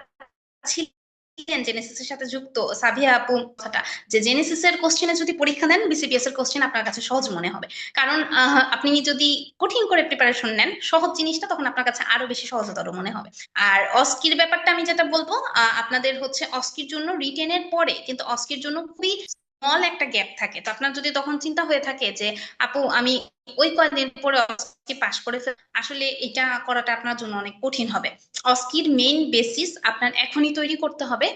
D: ছিলেন জেনেসিসের সাথে যুক্ত, সাভিয়া আপু কথাটা, যে জেনেসিস এর কোশ্চেনে যদি পরীক্ষা দেন, বিসিবিএস এর কোশ্চেন আপনার কাছে সহজ মনে হবে। কারণ আপনি যদি কঠিন করে প্রিপারেশন নেন সহজ জিনিসটা, তখন আপনার কাছে আরো বেশি সহজতর মনে হবে। আর অস্কির ব্যাপারটা আমি যেটা বলবো, আপনাদের হচ্ছে অস্কির জন্য রিটেনের পরে কিন্তু অস্কির জন্য খুবই স্মল একটা গ্যাপ থাকে। তো আপনার যদি তখন চিন্তা হয়ে থাকে যে আপু আমি ওই কয়েকদিন পরে অস্কি পাশ করে আসলে এটা করাটা আপনার জন্য অনেক কঠিন হবে। অস্কির মেইন বেসিস আপনার এখনই তৈরি করতে হবে।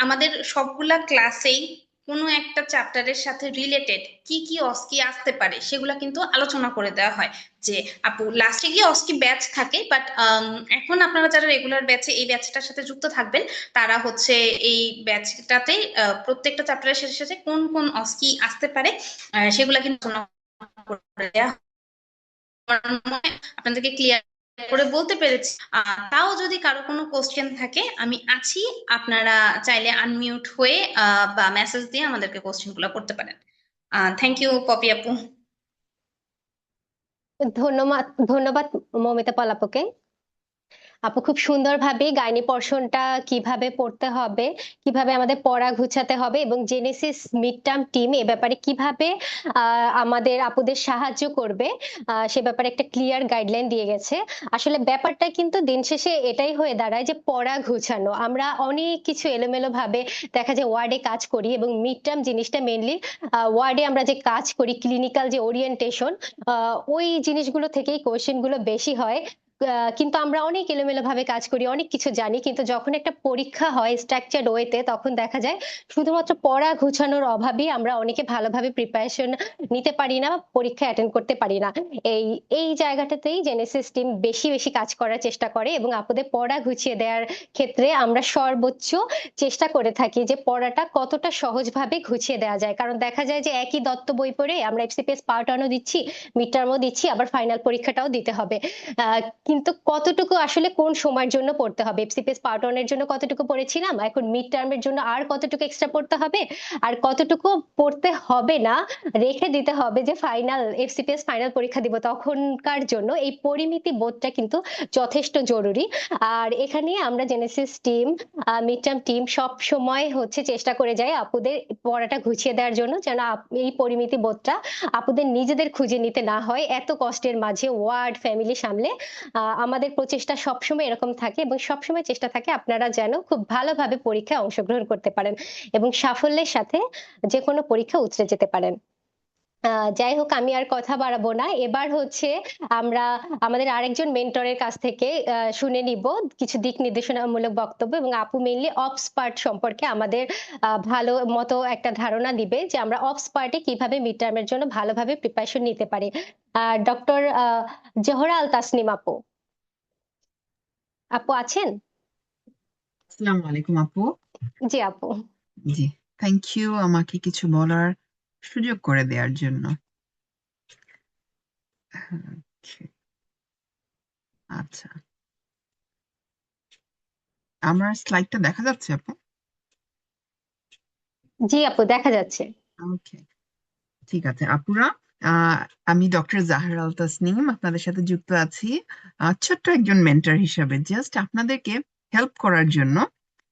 D: আমাদের সবগুলা ক্লাসেই কোনো একটা চ্যাপ্টারের সাথে রিলেটেড কি কি অস্কি আসতে পারে সেগুলা কিন্তু আলোচনা করে দেওয়া হয়। যে আপু লাস্টে গিয়ে অস্কি ব্যাচ থাকে, বাট এখন আপনারা যারা রেগুলার ব্যাচে এই ব্যাচটার সাথে যুক্ত থাকবেন, তারা হচ্ছে এই ব্যাচটাতে প্রত্যেকটা চ্যাপ্টারের শেষে শেষে কোন কোন অস্কি আসতে পারে সেগুলা কিন্তু আলোচনা করে দেওয়া আপনাদেরকে ক্লিয়ার করে বলতে পেরেছি। তাও যদি কারো কোনো কোশ্চেন থাকে আমি আছি, আপনারা চাইলে আনমিউট হয়ে বা মেসেজ দিয়ে আমাদেরকে কোশ্চেন গুলো করতে পারেন। থ্যাংক ইউ পপি আপু।
A: ধন্যবাদ, ধন্যবাদ মমিতা পাল আপুকে। আপু খুব সুন্দরভাবে গাইনি পোর্শনটা কিভাবে পড়তে হবে, কিভাবে আমাদের পড়া গুছাতে হবে, এবং জেনেসিস মিড টার্ম টিম এ ব্যাপারে কিভাবে আমাদের আপুদের সাহায্য করবে সে ব্যাপারে একটা ক্লিয়ার গাইডলাইন দিয়ে গেছে। আসলে ব্যাপারটা কিন্তু দিন শেষে এটাই হয়ে দাঁড়ায় যে পড়া গুছানো। আমরা অনেক কিছু এলোমেলো ভাবে দেখা যায় ওয়ার্ডে কাজ করি, এবং মিড টার্ম জিনিসটা মেইনলি ওয়ার্ডে আমরা যে কাজ করি, ক্লিনিক্যাল যে ওরিয়েন্টেশন, ওই জিনিসগুলো থেকেই কোয়েশ্চেন গুলো বেশি হয়। কিন্তু আমরা অনেক এলোমেলো ভাবে কাজ করি, অনেক কিছু জানি, কিন্তু যখন একটা পরীক্ষা হয় স্ট্রাকচার্ড ওয়েতে, তখন দেখা যায় শুধুমাত্র পড়া গুছানোর অভাবেই আমরা অনেকে ভালোভাবে প্রিপারেশন নিতে পারি না, পরীক্ষা অ্যাটেন্ড করতে পারি না। এই এই জায়গাটাতেই জেনেসিস টিম বেশি বেশি কাজ করার চেষ্টা করে, এবং আপুদের পড়া গুছিয়ে দেওয়ার ক্ষেত্রে আমরা সর্বোচ্চ চেষ্টা করে থাকি যে পড়াটা কতটা সহজভাবে গুছিয়ে দেওয়া যায়। কারণ দেখা যায় যে একই দত্ত বই পড়ে আমরা এফসিপিএস পার্ট 1ও দিচ্ছি, মিড টার্মও দিচ্ছি, আবার ফাইনাল পরীক্ষাটাও দিতে হবে। কিন্তু কতটুকু আসলে কোন সময়ের জন্য পড়তে হবে, এফসিপিএস পার্ট 1 এর জন্য কতটুকু পড়েছিলাম, এখন মিড টার্মের জন্য আর কতটুকু এক্সট্রা পড়তে হবে, আর কতটুকু পড়তে হবে না, রেখে দিতে হবে যে ফাইনাল এফসিপিএস ফাইনাল পরীক্ষা দিব তখনকার জন্য। এই পরিমিতি বোধটা কিন্তু যথেষ্ট জরুরি। আর এখানে আমরা Genesis team, mid term team সব সময় হচ্ছে চেষ্টা করে যাই আপুদের পড়াটা গুছিয়ে দেওয়ার জন্য, যেন এই পরিমিতি বোধটা আপুদের নিজেদের খুঁজে নিতে না হয় এত কষ্টের মাঝে ওয়ার্ড ফ্যামিলি সামলে। আমাদের প্রচেষ্টা সবসময় এরকম থাকে, এবং সবসময় চেষ্টা থাকে আপনারা যেন খুব ভালোভাবে পরীক্ষায় অংশগ্রহণ করতে পারেন এবং সাফল্যের সাথে যে কোনো পরীক্ষা উতরে যেতে পারেন। যাই হোক, আমি আর কথা বাড়াবো না, এবার হচ্ছে আমরা আমাদের আরেকজন মেন্টরের কাছ থেকে শুনে নিব কিছু দিক নির্দেশনামূলক বক্তব্য, এবং আপু মেইনলি অপস পার্ট সম্পর্কে আমাদের ভালো মতো একটা ধারণা দিবে যে আমরা অপস পার্টে কিভাবে মিড টার্মের জন্য ভালোভাবে প্রিপারেশন নিতে পারি। ডক্টর জোহরা আল তাসনিম আপু, আপু আছেন?
E: আসসালামু আলাইকুম আপু।
A: জি আপু।
E: জি, থ্যাংক ইউ আমাকে কিছু বলার সুযোগ করে দেওয়ার জন্য। Okay, আচ্ছা, আমার স্লাইডটা দেখা যাচ্ছে আপু?
A: জি আপু, দেখা যাচ্ছে।
E: ওকে, ঠিক আছে আপুরা। আমি ডক্টর জাহের আল তাসনিম আপনাদের সাথে যুক্ত আছি ছোট্ট একজন মেন্টর হিসাবে, জাস্ট আপনাদেরকে হেল্প করার জন্য,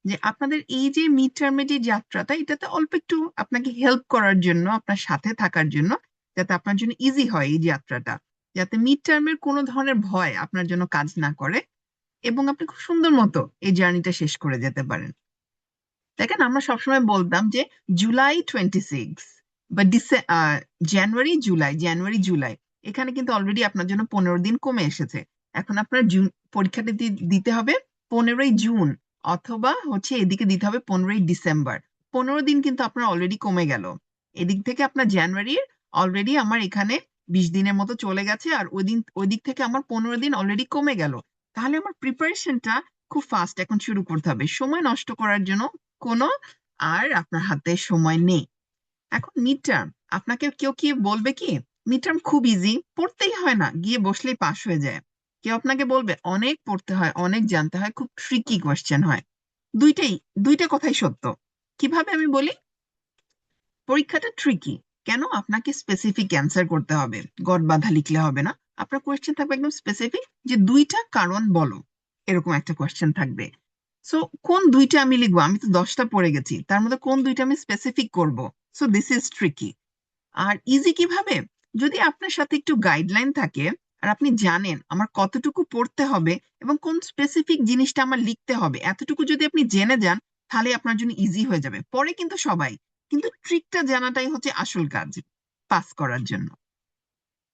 E: যে আপনাদের এই যে মিড টার্মের যে যাত্রাটা, এটাতে অল্প একটু আপনাকে হেল্প করার জন্য, আপনার সাথে থাকার জন্য, যাতে আপনার জন্য ইজি হয় এই যাত্রাটা, যাতে মিড টার্মের কোনো ধরনের ভয় আপনার জন্য কাজ না করে এবং আপনি খুব সুন্দর মতো এই জার্নিটা শেষ করে যেতে পারেন। দেখেন আমরা সবসময় বলতাম যে জুলাই 26 বা জানুয়ারি জুলাই এখানে কিন্তু অলরেডি আপনার জন্য 15 দিন কমে এসেছে। এখন আপনার জুন পরীক্ষাটা দিতে হবে 15ই জুন, অথবা হচ্ছে এদিকে দিতে হবে 15ই ডিসেম্বর। 15 দিন কিন্তু আপনার অলরেডি কমে গেল। এদিক থেকে আপনার জানুয়ারির অলরেডি আমার এখানে 20 দিনের মতো চলে গেছে, আর ওই দিক থেকে আমার 15 দিন অলরেডি কমে গেল। তাহলে আমার প্রিপারেশনটা খুব ফাস্ট এখন শুরু করতে হবে, সময় নষ্ট করার জন্য কোনো আর আপনার হাতে সময় নেই। এখন মিড টার্ম, আপনাকে কেউ কি বলবে কি মিড টার্ম খুব ইজি, পড়তেই হয় না, গিয়ে বসলেই পাস হয়ে যায়। কেউ আপনাকে বলবে অনেক পড়তে হয়, অনেক জানতে হয়, খুব ট্রিকি কোয়েশ্চেন হয়। দুইটা কথাই সত্য। কিভাবে আমি বলি, পরীক্ষাটা ট্রিকি কেন, আপনাকে স্পেসিফিক অ্যান্সার করতে হবে, গড় বাঁধা লিখলে হবে না। আপনার কোয়েশ্চেন থাকবে একদম স্পেসিফিক, যে 2টা কারণ বলো, এরকম একটা কোয়েশ্চেন থাকবে। সো কোন 2টা আমি লিখবো, আমি তো 10টা পড়ে গেছি, তার মধ্যে কোন 2টা আমি স্পেসিফিক করব। So this is tricky. আর ইজি কিভাবে, যদি আপনার সাথে একটু গাইডলাইন থাকে, আর আপনি জানেন আমার কতটুকু পড়তে হবে এবং কোন স্পেসিফিক জিনিসটা আমার লিখতে হবে, এতটুকু যদি আপনি জেনে যান, তাহলে আপনার জন্য ইজি হয়ে যাবে। পরে কিন্তু সবাই, কিন্তু ট্রিকটা জানাটাই হচ্ছে আসল কাজ পাস করার জন্য।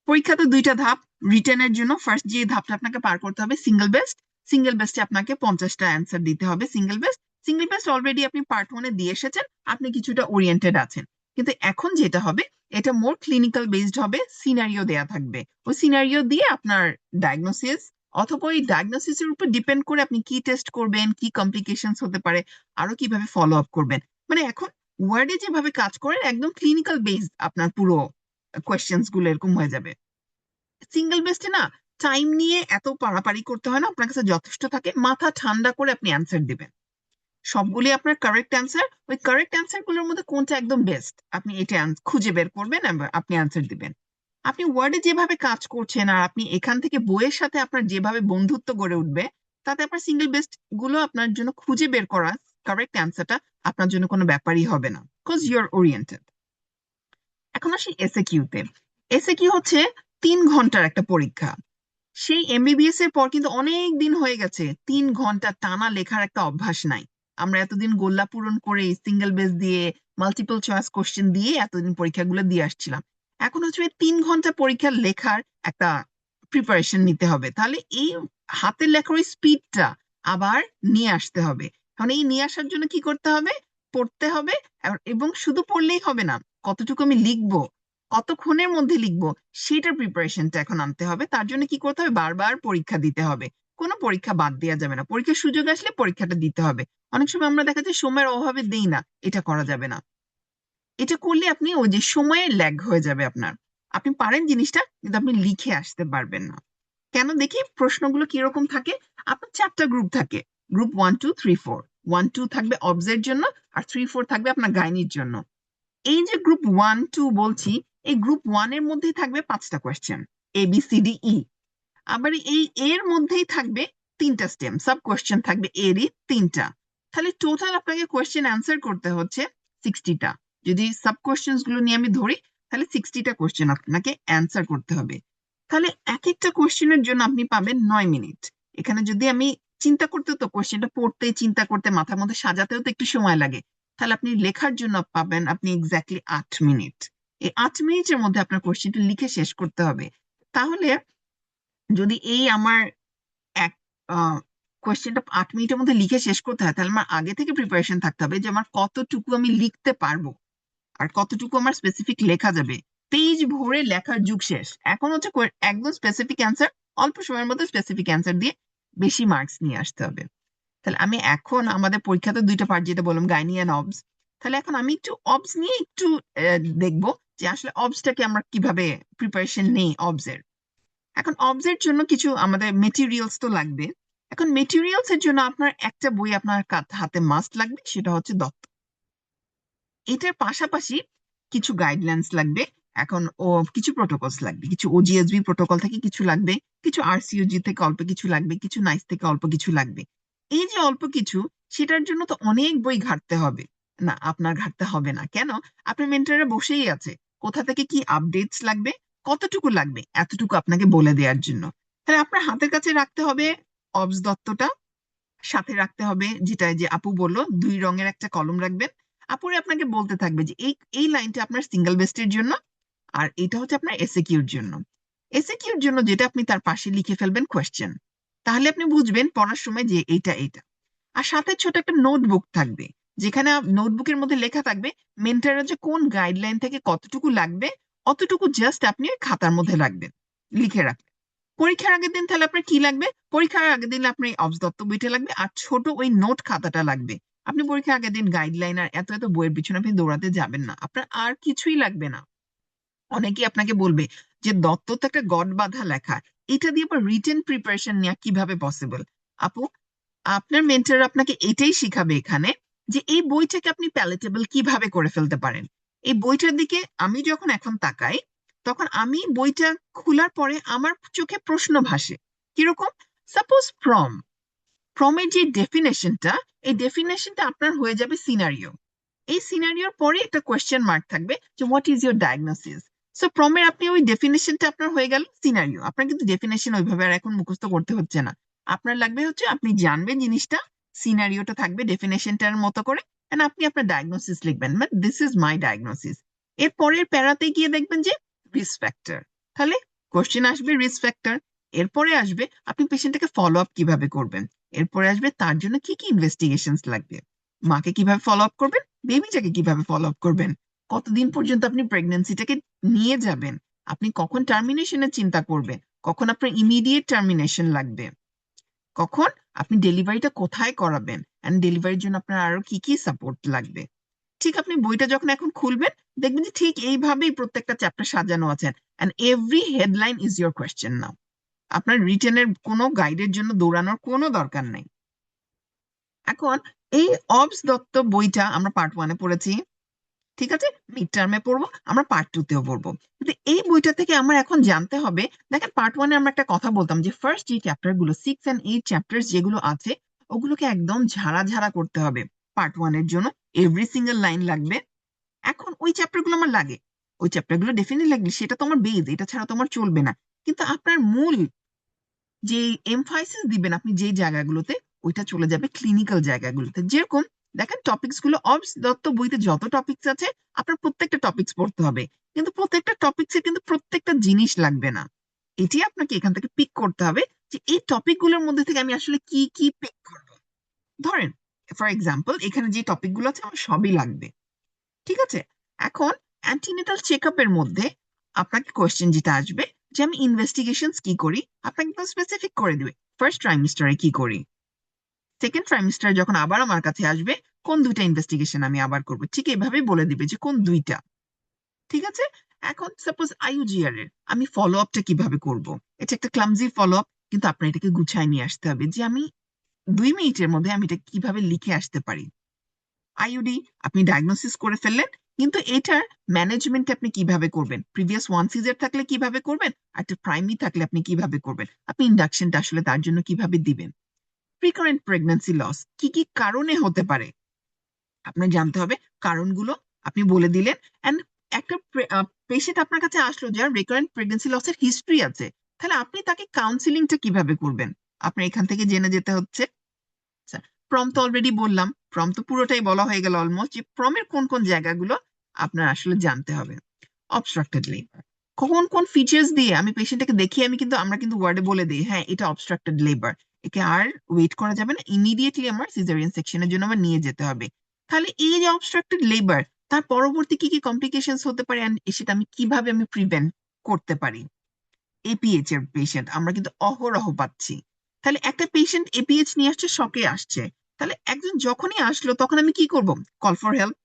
E: পরীক্ষা তো 2টা ধাপ। রিটেনের জন্য ফার্স্ট যে ধাপটা আপনাকে পার করতে হবে সিঙ্গেল বেস্টে আপনাকে 50টা অ্যান্সার দিতে হবে। সিঙ্গেল বেস্ট অলরেডি আপনি পার্ট 1-এ দিয়ে এসেছেন, আপনি কিছুটা ওরিয়েন্টেড আছেন। কিন্তু এখন যেটা হবে, এটা মোর ক্লিনিক্যাল বেসড হবে, সিনারিও দেয়া থাকবে। ওই সিনারিও দিয়ে আপনার ডায়াগনোসিস, অথবা ওই ডায়াগনোসিসের উপর ডিপেন্ড করে আপনি কি টেস্ট করবেন, কি কমপ্লিকেশনস হতে পারে, আরো কিভাবে ফলো আপ করবেন। মানে এখন ওয়ার্ডে যেভাবে কাজ করেন একদম ক্লিনিক্যাল বেসড আপনার পুরো কোয়েশ্চেন্স গুলো এরকম হয়ে যাবে। সিঙ্গেল বেস্টে না টাইম নিয়ে এত পারাপারি করতে হয় না, আপনার কাছে যথেষ্ট থাকে, মাথা ঠান্ডা করে আপনি অ্যান্সার দিবেন। সবগুলি আপনার কারেক্ট অ্যান্সার, ওই কারেক্ট অ্যান্সার গুলোর মধ্যে কোনটা একদম বেস্ট আপনি এটা খুঁজে বের করবেন, আপনি অ্যান্সার দিবেন। আপনি ওয়ার্ডে যেভাবে কাজ করছেন, আর আপনি এখান থেকে বইয়ের সাথে আপনার যেভাবে বন্ধুত্ব গড়ে উঠবে, তাতে আপনার সিঙ্গেল বেস্ট গুলো আপনার জন্য খুঁজে বের করা কারেক্ট অ্যান্সারটা আপনার জন্য কোনো ব্যাপারই হবে না, বিকজ ইউ আর ওরিয়েন্টেড। এখন আসি এসএকিউতে। এসএকিউ হচ্ছে 3 ঘন্টার একটা পরীক্ষা। সেই এমবিবিএস এর পর কিন্তু অনেক দিন হয়ে গেছে 3 ঘন্টা টানা লেখার একটা অভ্যাস নাই। আমরা এতদিন গোল্লা পূরণ করে সিঙ্গেল বেস দিয়ে মাল্টিপল চয়েস কোশ্চেন দিয়ে এতদিন পরীক্ষাগুলো দিয়ে আসছিলাম। এখন হচ্ছে 3 ঘন্টা পরীক্ষা লেখার একটা প্রিপারেশন নিতে হবে। তাহলে এই হাতের লেখার ওই স্পিডটা আবার নিয়ে আসতে হবে। এখন এই নিয়ে আসার জন্য কি করতে হবে, পড়তে হবে। এবং শুধু পড়লেই হবে না, কতটুকু আমি লিখবো, কতক্ষণের মধ্যে লিখবো, সেটার প্রিপারেশনটা এখন আনতে হবে। তার জন্য কি করতে হবে, বারবার পরীক্ষা দিতে হবে, কোনো পরীক্ষা বাদ দেওয়া যাবে না, পরীক্ষার সুযোগ আসলে পরীক্ষাটা দিতে হবে। অনেক সময় আমরা দেখা যায় সময়ের অভাবে দেই না, এটা করা যাবে না। এটা করলে আপনি ওই যে সময়ে ল্যাগ হয়ে যাবে আপনার, আপনি পারেন জিনিসটা কিন্তু আপনি লিখে আসতে পারবেন না। কেন দেখি প্রশ্নগুলো কিরকম থাকে। আপনার 4টা গ্রুপ থাকে, গ্রুপ 1 2 3 4। 1 2 থাকবে অবজের জন্য, আর 3 4 থাকবে আপনার গাইনির জন্য। এই যে গ্রুপ 1 2 বলছি, এই গ্রুপ 1 এর মধ্যেই থাকবে 5টা কোয়েশ্চেন, ABCDE। আবার এই এর মধ্যেই থাকবে 3টা স্টেম, সাব কোয়েশ্চেন থাকবে এরই 3টা। তাহলে টোটাল আপনাকে কোয়েশ্চেন অ্যান্সার করতে হচ্ছে 60টা। যদি সাব কোয়েশ্চেন গুলো নিয়ে আমি ধরি, তাহলে 60টা কোয়েশ্চেন আপনাকে অ্যান্সার করতে হবে। তাহলে এক একটা কোয়েশ্চেনের জন্য আপনি পাবেন 9 মিনিট। এখানে যদি আমি চিন্তা করতে, তো কোয়েশ্চেনটা পড়তে, চিন্তা করতে, মাথার মধ্যে সাজাতেও তো একটু সময় লাগে, তাহলে আপনি লেখার জন্য পাবেন আপনি এক্স্যাক্টলি 8 মিনিট। এই 8 মিনিটের মধ্যে আপনার কোয়েশ্চেনটা লিখে শেষ করতে হবে। তাহলে যদি এই আমার এক কোয়েশ্চেনটা 8 মিনিটের মধ্যে লিখে শেষ করতে হয়, তাহলে আমার আগে থেকে প্রিপারেশন থাকতে হবে যে আমার কতটুকু আমি লিখতে পারবো, আর কতটুকু আমার স্পেসিফিক লেখা যাবে। পেজ ভরে লেখার যুগ শেষ, এখন হচ্ছে একদম স্পেসিফিক অ্যান্সার, অল্প সময়ের মধ্যে স্পেসিফিক অ্যান্সার দিয়ে বেশি মার্কস নিয়ে আসতে হবে। তাহলে আমি এখন আমাদের পরীক্ষাতে 2টা পার্ট যেটা বললাম, গাইনি অ্যান্ড অবস। তাহলে এখন আমি একটু অবস নিয়ে একটু দেখবো যে আসলে অবসটাকে আমরা কিভাবে প্রিপারেশন নেই অবসের। এখন অবসের জন্য কিছু আমাদের মেটেরিয়ালস তো লাগবে। এখন মেটেরিয়ালস এর জন্য আপনার একটা বই আপনার হাতে মাস্ট লাগবে, সেটা হচ্ছে দত্ত। এটার পাশাপাশি কিছু গাইডলাইন্স লাগবে, এখন কিছু প্রোটোকলস লাগবে, কিছু ওজিএসবি প্রোটোকল থেকে কিছু লাগবে, কিছু আরসিওজি থেকে অল্প কিছু লাগবে, কিছু নাইস থেকে অল্প কিছু লাগবে। এই যে অল্প কিছু, সেটার জন্য তো অনেক বই ঘাটতে হবে না, আপনার ঘাটতে হবে না। কেন, আপনার মেন্টররা বসেই আছে, কোথা থেকে কি আপডেটস লাগবে, কতটুকু লাগবে, এতটুকু আপনাকে বলে দেওয়ার জন্য। তাহলে আপনার হাতের কাছে রাখতে হবে অবস দত্তটা, সাথে রাখতে হবে, যেটা যে আপু বললো 2 রঙের একটা কলম রাখবেন। আপুরে আপনাকে বলতে থাকবে যে এই এই লাইনটা আপনার সিঙ্গেল বেস্টের জন্য, আর এটা হচ্ছে আপনার এসএকিউর জন্য। এসএকিউর জন্য যেটা আপনি তার পাশে লিখে ফেলবেন কোয়েশ্চেন, তাহলে আপনি বুঝবেন পড়ার সময় যে এইটা। আর সাথে ছোট একটা নোটবুক থাকবে, যেখানে নোটবুকের মধ্যে লেখা থাকবে মেন্টরের যে কোন গাইডলাইন থেকে কতটুকু লাগবে, অতটুকু জাস্ট আপনি ওই খাতার মধ্যে রাখবেন, লিখে রাখবেন। পরীক্ষার আগের দিন তাহলে আপনার কি লাগবে? পরীক্ষার আগের দিন আপনার এই অবস দত্ত বইটা লাগবে আর ছোট ওই নোট খাতাটা লাগবে। আপনি পরীক্ষার আগের দিন গাইডলাইন আর এত এত বইয়ের পিছনে আপনি দৌড়াতে যাবেন না, আপনার আর কিছুই লাগবে না। অনেকেই আপনাকে বলবে যে দত্ত তো একটা গড বাঁধা লেখা, এটা দিয়ে আবার রিটেন প্রিপারেশন নেওয়া কিভাবে পসিবল? আপু, আপনার মেন্টর আপনাকে এটাই শিখাবে এখানে, যে এই বইটাকে আপনি প্যালেটেবল কিভাবে করে ফেলতে পারেন। এই বইটার দিকে আমি যখন এখন তাকাই, তখন আমি বইটা খোলার পরে আমার চোখে প্রশ্ন ভাসে। কিরকম? সাপোজ প্রমের যে ডেফিনেশনটা, এই ডেফিনেশনটা আপনার হয়ে যাবে সিনারিও। এই সিনারিওর পরে একটা কোয়েশ্চেন মার্ক থাকবে যে what is your diagnosis. So প্রমের আপনি ওই ডেফিনেশনটা আপনার হয়ে গেল সিনারিও। আপনার কিন্তু ডেফিনেশন ওইভাবে আর এখন মুখস্থ করতে হচ্ছে না। আপনার লাগবে হচ্ছে আপনি জানবেন জিনিসটা, সিনারিওটা থাকবে ডেফিনেশনটার মতো করে, এন্ড আপনি আপনার ডায়াগনোসিস লিখবেন, but this is my diagnosis. এর পরের প্যারাতে গিয়ে দেখবেন যে রিস্ক ফ্যাক্টর, তাহলে কোশ্চেন আসবে রিস্ক ফ্যাক্টর। এরপরে আসবে আপনি পেশেন্টটাকে ফলো আপ কিভাবে করবেন। এরপরে আসবে তার জন্য কি কি ইনভেস্টিগেশনস লাগবে, মাকে কিভাবে ফলো আপ করবেন, বেবিটাকে কিভাবে ফলো আপ করবেন, কতদিন পর্যন্ত আপনি প্রেগনেন্সিটাকে নিয়ে যাবেন, আপনি কখন টার্মিনেশনের চিন্তা করবেন, কখন আপনার ইমিডিয়েট টার্মিনেশন লাগবে, কখন আপনি ডেলিভারিটা কোথায় করাবেন, এন্ড ডেলিভারির জন্য আপনার আরো কি কি সাপোর্ট লাগবে। ঠিক আপনি বইটা যখন এখন খুলবেন, দেখবেন যে ঠিক এইভাবেই প্রত্যেকটা চ্যাপ্টার সাজানো আছে, and every headline is your question now. আপনার রিটেনের কোনো গাইডের জন্য দৌড়ানোর কোনো দরকার নেই। এখন এই অবস দত্ত বইটা আমরা পার্ট 1-এ পড়েছি, ঠিক আছে, মিড টার্মে পড়বো, আমরা পার্ট 2-তেও পড়বো। কিন্তু এই বইটা থেকে আমার এখন জানতে হবে, দেখেন পার্ট 1-এ আমরা একটা কথা বলতাম যে ফার্স্ট যে চ্যাপ্টার গুলো 6 and 8 চ্যাপ্টার যেগুলো আছে, ওগুলোকে একদম ঝাড়া ঝাড়া করতে হবে পার্ট 1-এর জন্য, এভরি সিঙ্গেল লাইন লাগবে। এখন ওই চ্যাপ্টার গুলো আমার লাগে, ওই চ্যাপ্টার গুলো ডেফিনেটলি লাগবে, সেটা তো আমার বেজ, এটা ছাড়া তোমার চলবে না। কিন্তু আপনার মূল যে এমফাসিস দিবেন আপনি যে জায়গাগুলোতে, ওইটা চলে যাবে ক্লিনিক্যাল জায়গাগুলোতে। যেরকম দেখেন টপিকস গুলো অবস দত্ত বইতে যত টপিকস আছে, আপনার প্রত্যেকটা টপিকস পড়তে হবে, কিন্তু প্রত্যেকটা টপিকসে কিন্তু প্রত্যেকটা জিনিস লাগবে না। এটি আপনাকে এখান থেকে পিক করতে হবে যে এই টপিক গুলোর মধ্যে থেকে আমি আসলে কি কি পিক করব। ধরেন ফর এক্সাম্পল এখানে যে টপিক গুলো আছে আমার সবই লাগবে, ঠিক আছে। এখন অ্যান্টিনেটাল চেক আপের মধ্যে আপনাকে কোয়েশ্চেন যেটা আসবে যে আমি ইনভেস্টিগেশনস কি করি, আপনাকে একদম স্পেসিফিক করে দিবে ফার্স্ট ট্রাইমিস্টারে কি করি, সেকেন্ড ট্রাইমিস্টারে যখন আবার আমার কাছে আসবে কোন 2টা ইনভেস্টিগেশন আমি আবার করবো, ঠিক এভাবেই বলে দিবে যে কোন 2টা, ঠিক আছে। এখন সাপোজ আইইউজিআর এর আমি ফলো আপটা কিভাবে করব, এটা একটা ক্লামজি ফলো আপ, কিন্তু আপনার এটাকে গুছায় নিয়ে আসতে হবে যে আমি 2 মিনিটের মধ্যে আমি এটা কিভাবে লিখে আসতে পারি। আইইউডি আপনি ডায়াগনোসিস করে ফেললেন, কিন্তু এটার ম্যানেজমেন্ট আপনি কিভাবে করবেন, প্রিভিয়াস 1 সিজার থাকলে কিভাবে করবেন, আর একটা প্রাইমি থাকলে আপনি কিভাবে করবেন, আপনি ইন্ডাকশনটা আসলে তার জন্য কিভাবে দিবেন। প্রিকারেন্ট প্রেগন্যান্সি লস কি কি কারণে হতে পারে আপনার জানতে হবে, কারণগুলো আপনি বলে দিলেন। এন্ড একটা পেশেন্ট আপনার কাছে আসলো যার রিকারেন্ট প্রেগন্যান্সি লসের হিস্ট্রি আছে, তাহলে আপনি তাকে কাউন্সিলিংটা কিভাবে করবেন, আপনার এখান থেকে জেনে যেতে হচ্ছে। প্রম তো অলরেডি বললাম, প্রম তো পুরোটাই বলা হয়ে গেল অলমোস্ট, যে প্রমের কোন কোন জায়গাগুলো আপনার আসলে জানতে হবে। অবস্ট্রাক্টেড লেবার কোন কোন ফিচার্স দিয়ে আমি পেশেন্টটাকে দেখিয়ে আমরা কিন্তু ওয়ার্ডে বলে দিই হ্যাঁ এটা অবস্ট্রাক্টেড লেবার, একে আর ওয়েট করা যাবে না, ইমিডিয়েটলি আমার সিজারিয়ান সেকশনের জন্য আমার নিয়ে যেতে হবে। তাহলে এই যে অবস্ট্রাক্টেড লেবার, তার পরবর্তী কি কি কমপ্লিকেশনস হতে পারে and সেটা আমি কিভাবে প্রিভেন্ট করতে পারি। এপিএইচ এর পেশেন্ট আমরা কিন্তু অহরহ পাচ্ছি। তাহলে একটা পেশেন্ট এপিএইচ নিয়ে আসছে, শকে আসছে, তাহলে একজন যখনই আসলো তখন আমি কি করব, call for help,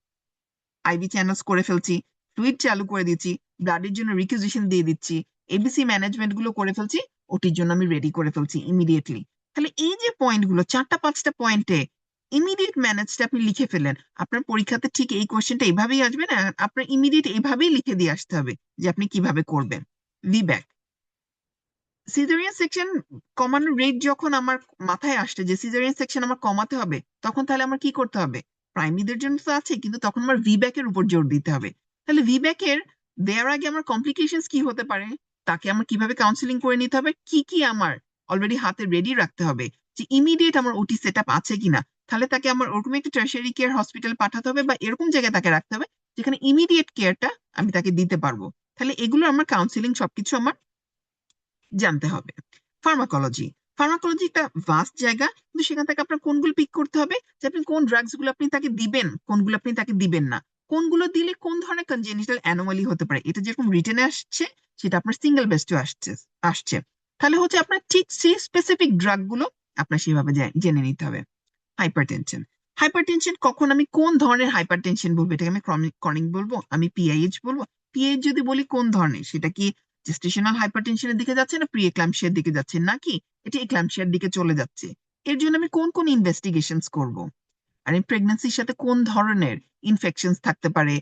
E: IV channels করে ফেলছি, ফ্লুইড চালু করে দিচ্ছি, ব্লাডের জন্য রিকুইজিশন দিয়ে দিচ্ছি, এবিসি ম্যানেজমেন্ট গুলো করে ফেলছি, ওটির জন্য আমি রেডি করে ফেলছি ইমিডিয়েটলি। তাহলে এই যে পয়েন্টগুলো 4টা 5টা পয়েন্টে ইমিডিয়েট ম্যানেজটা আপনি লিখে ফেলেন, আপনার পরীক্ষাতে ঠিক এই কোয়েশ্চেনটা এইভাবেই আসবে না, আপনার ইমিডিয়েট এইভাবেই লিখে দিয়ে আসতে হবে যে আপনি কিভাবে করবেন। ভিব্যাক সিজারিয়ান সেকশন কমানোর রেট যখন আমার মাথায় আসছে যে সিজারিয়ান সেকশন আমার কমাতে হবে, তখন তাহলে আমার কি করতে হবে, প্রাইমিদের জন্য তো আছে, কিন্তু তখন আমার ভিব্যাক এর উপর জোর দিতে হবে। তাহলে ভিব্যাক এর দেওয়ার আগে আমার কমপ্লিকেশনস কি হতে পারে, তাকে আমার কিভাবে কাউন্সিলিং করে নিতে হবে, কি কি আমার অলরেডি হাতে রেডি রাখতে হবে, যে ইমিডিয়েট আমার ওটি সেট আপ আছে কিনা, তাহলে তাকে আমার ওরকম একটা টার্সিয়ারি কেয়ার হসপিটাল পাঠাতে হবে বা এরকম জায়গায় তাকে রাখতে হবে যেখানে ইমিডিয়েট কেয়ারটা আমি তাকে দিতে পারবো। তাহলে এগুলো আমার কাউন্সিলিং সবকিছু আমার জানতে হবে। ফার্মাকোলজি, ফার্মাকোলজি একটা ভাস্ট জায়গা, কিন্তু সেখান থেকে আপনার কোনগুলো পিক করতে হবে যে আপনি কোন ড্রাগস গুলো আপনি তাকে দিবেন, কোনগুলো আপনি তাকে দিবেন না, কোনগুলো দিলে কোন ধরনের কনজেনিটাল অ্যানোমালি হতে পারে। এটা যেরকম রিটেনে আসছে সেটা আপনার সিঙ্গেল বেস্টে আসছে। তাহলে হচ্ছে আপনার ঠিক সেই স্পেসিফিক ড্রাগ গুলো আপনার সেভাবে জেনে নিতে হবে। হাইপারটেনশন, হাইপারটেনশন কখন আমি কোন ধরনের হাইপারটেনশন বলবো, এটাকে আমি ক্রনিক বলবো, আমি পিআইএইচ বলবো। পিআইএইচ যদি বলি কোন ধরনের, সেটা কি জেস্টেশনাল হাইপারটেনশনের দিকে যাচ্ছে না প্রি এক্লাম্পসিয়ার দিকে যাচ্ছে, নাকি এটা এক্লাম্পসিয়ার দিকে চলে যাচ্ছে, এর জন্য আমি কোন কোন ইনভেস্টিগেশনস করব। আর এই প্রেগন্যান্সির সাথে কোন ধরনের ইনফেকশনস থাকতে পারে,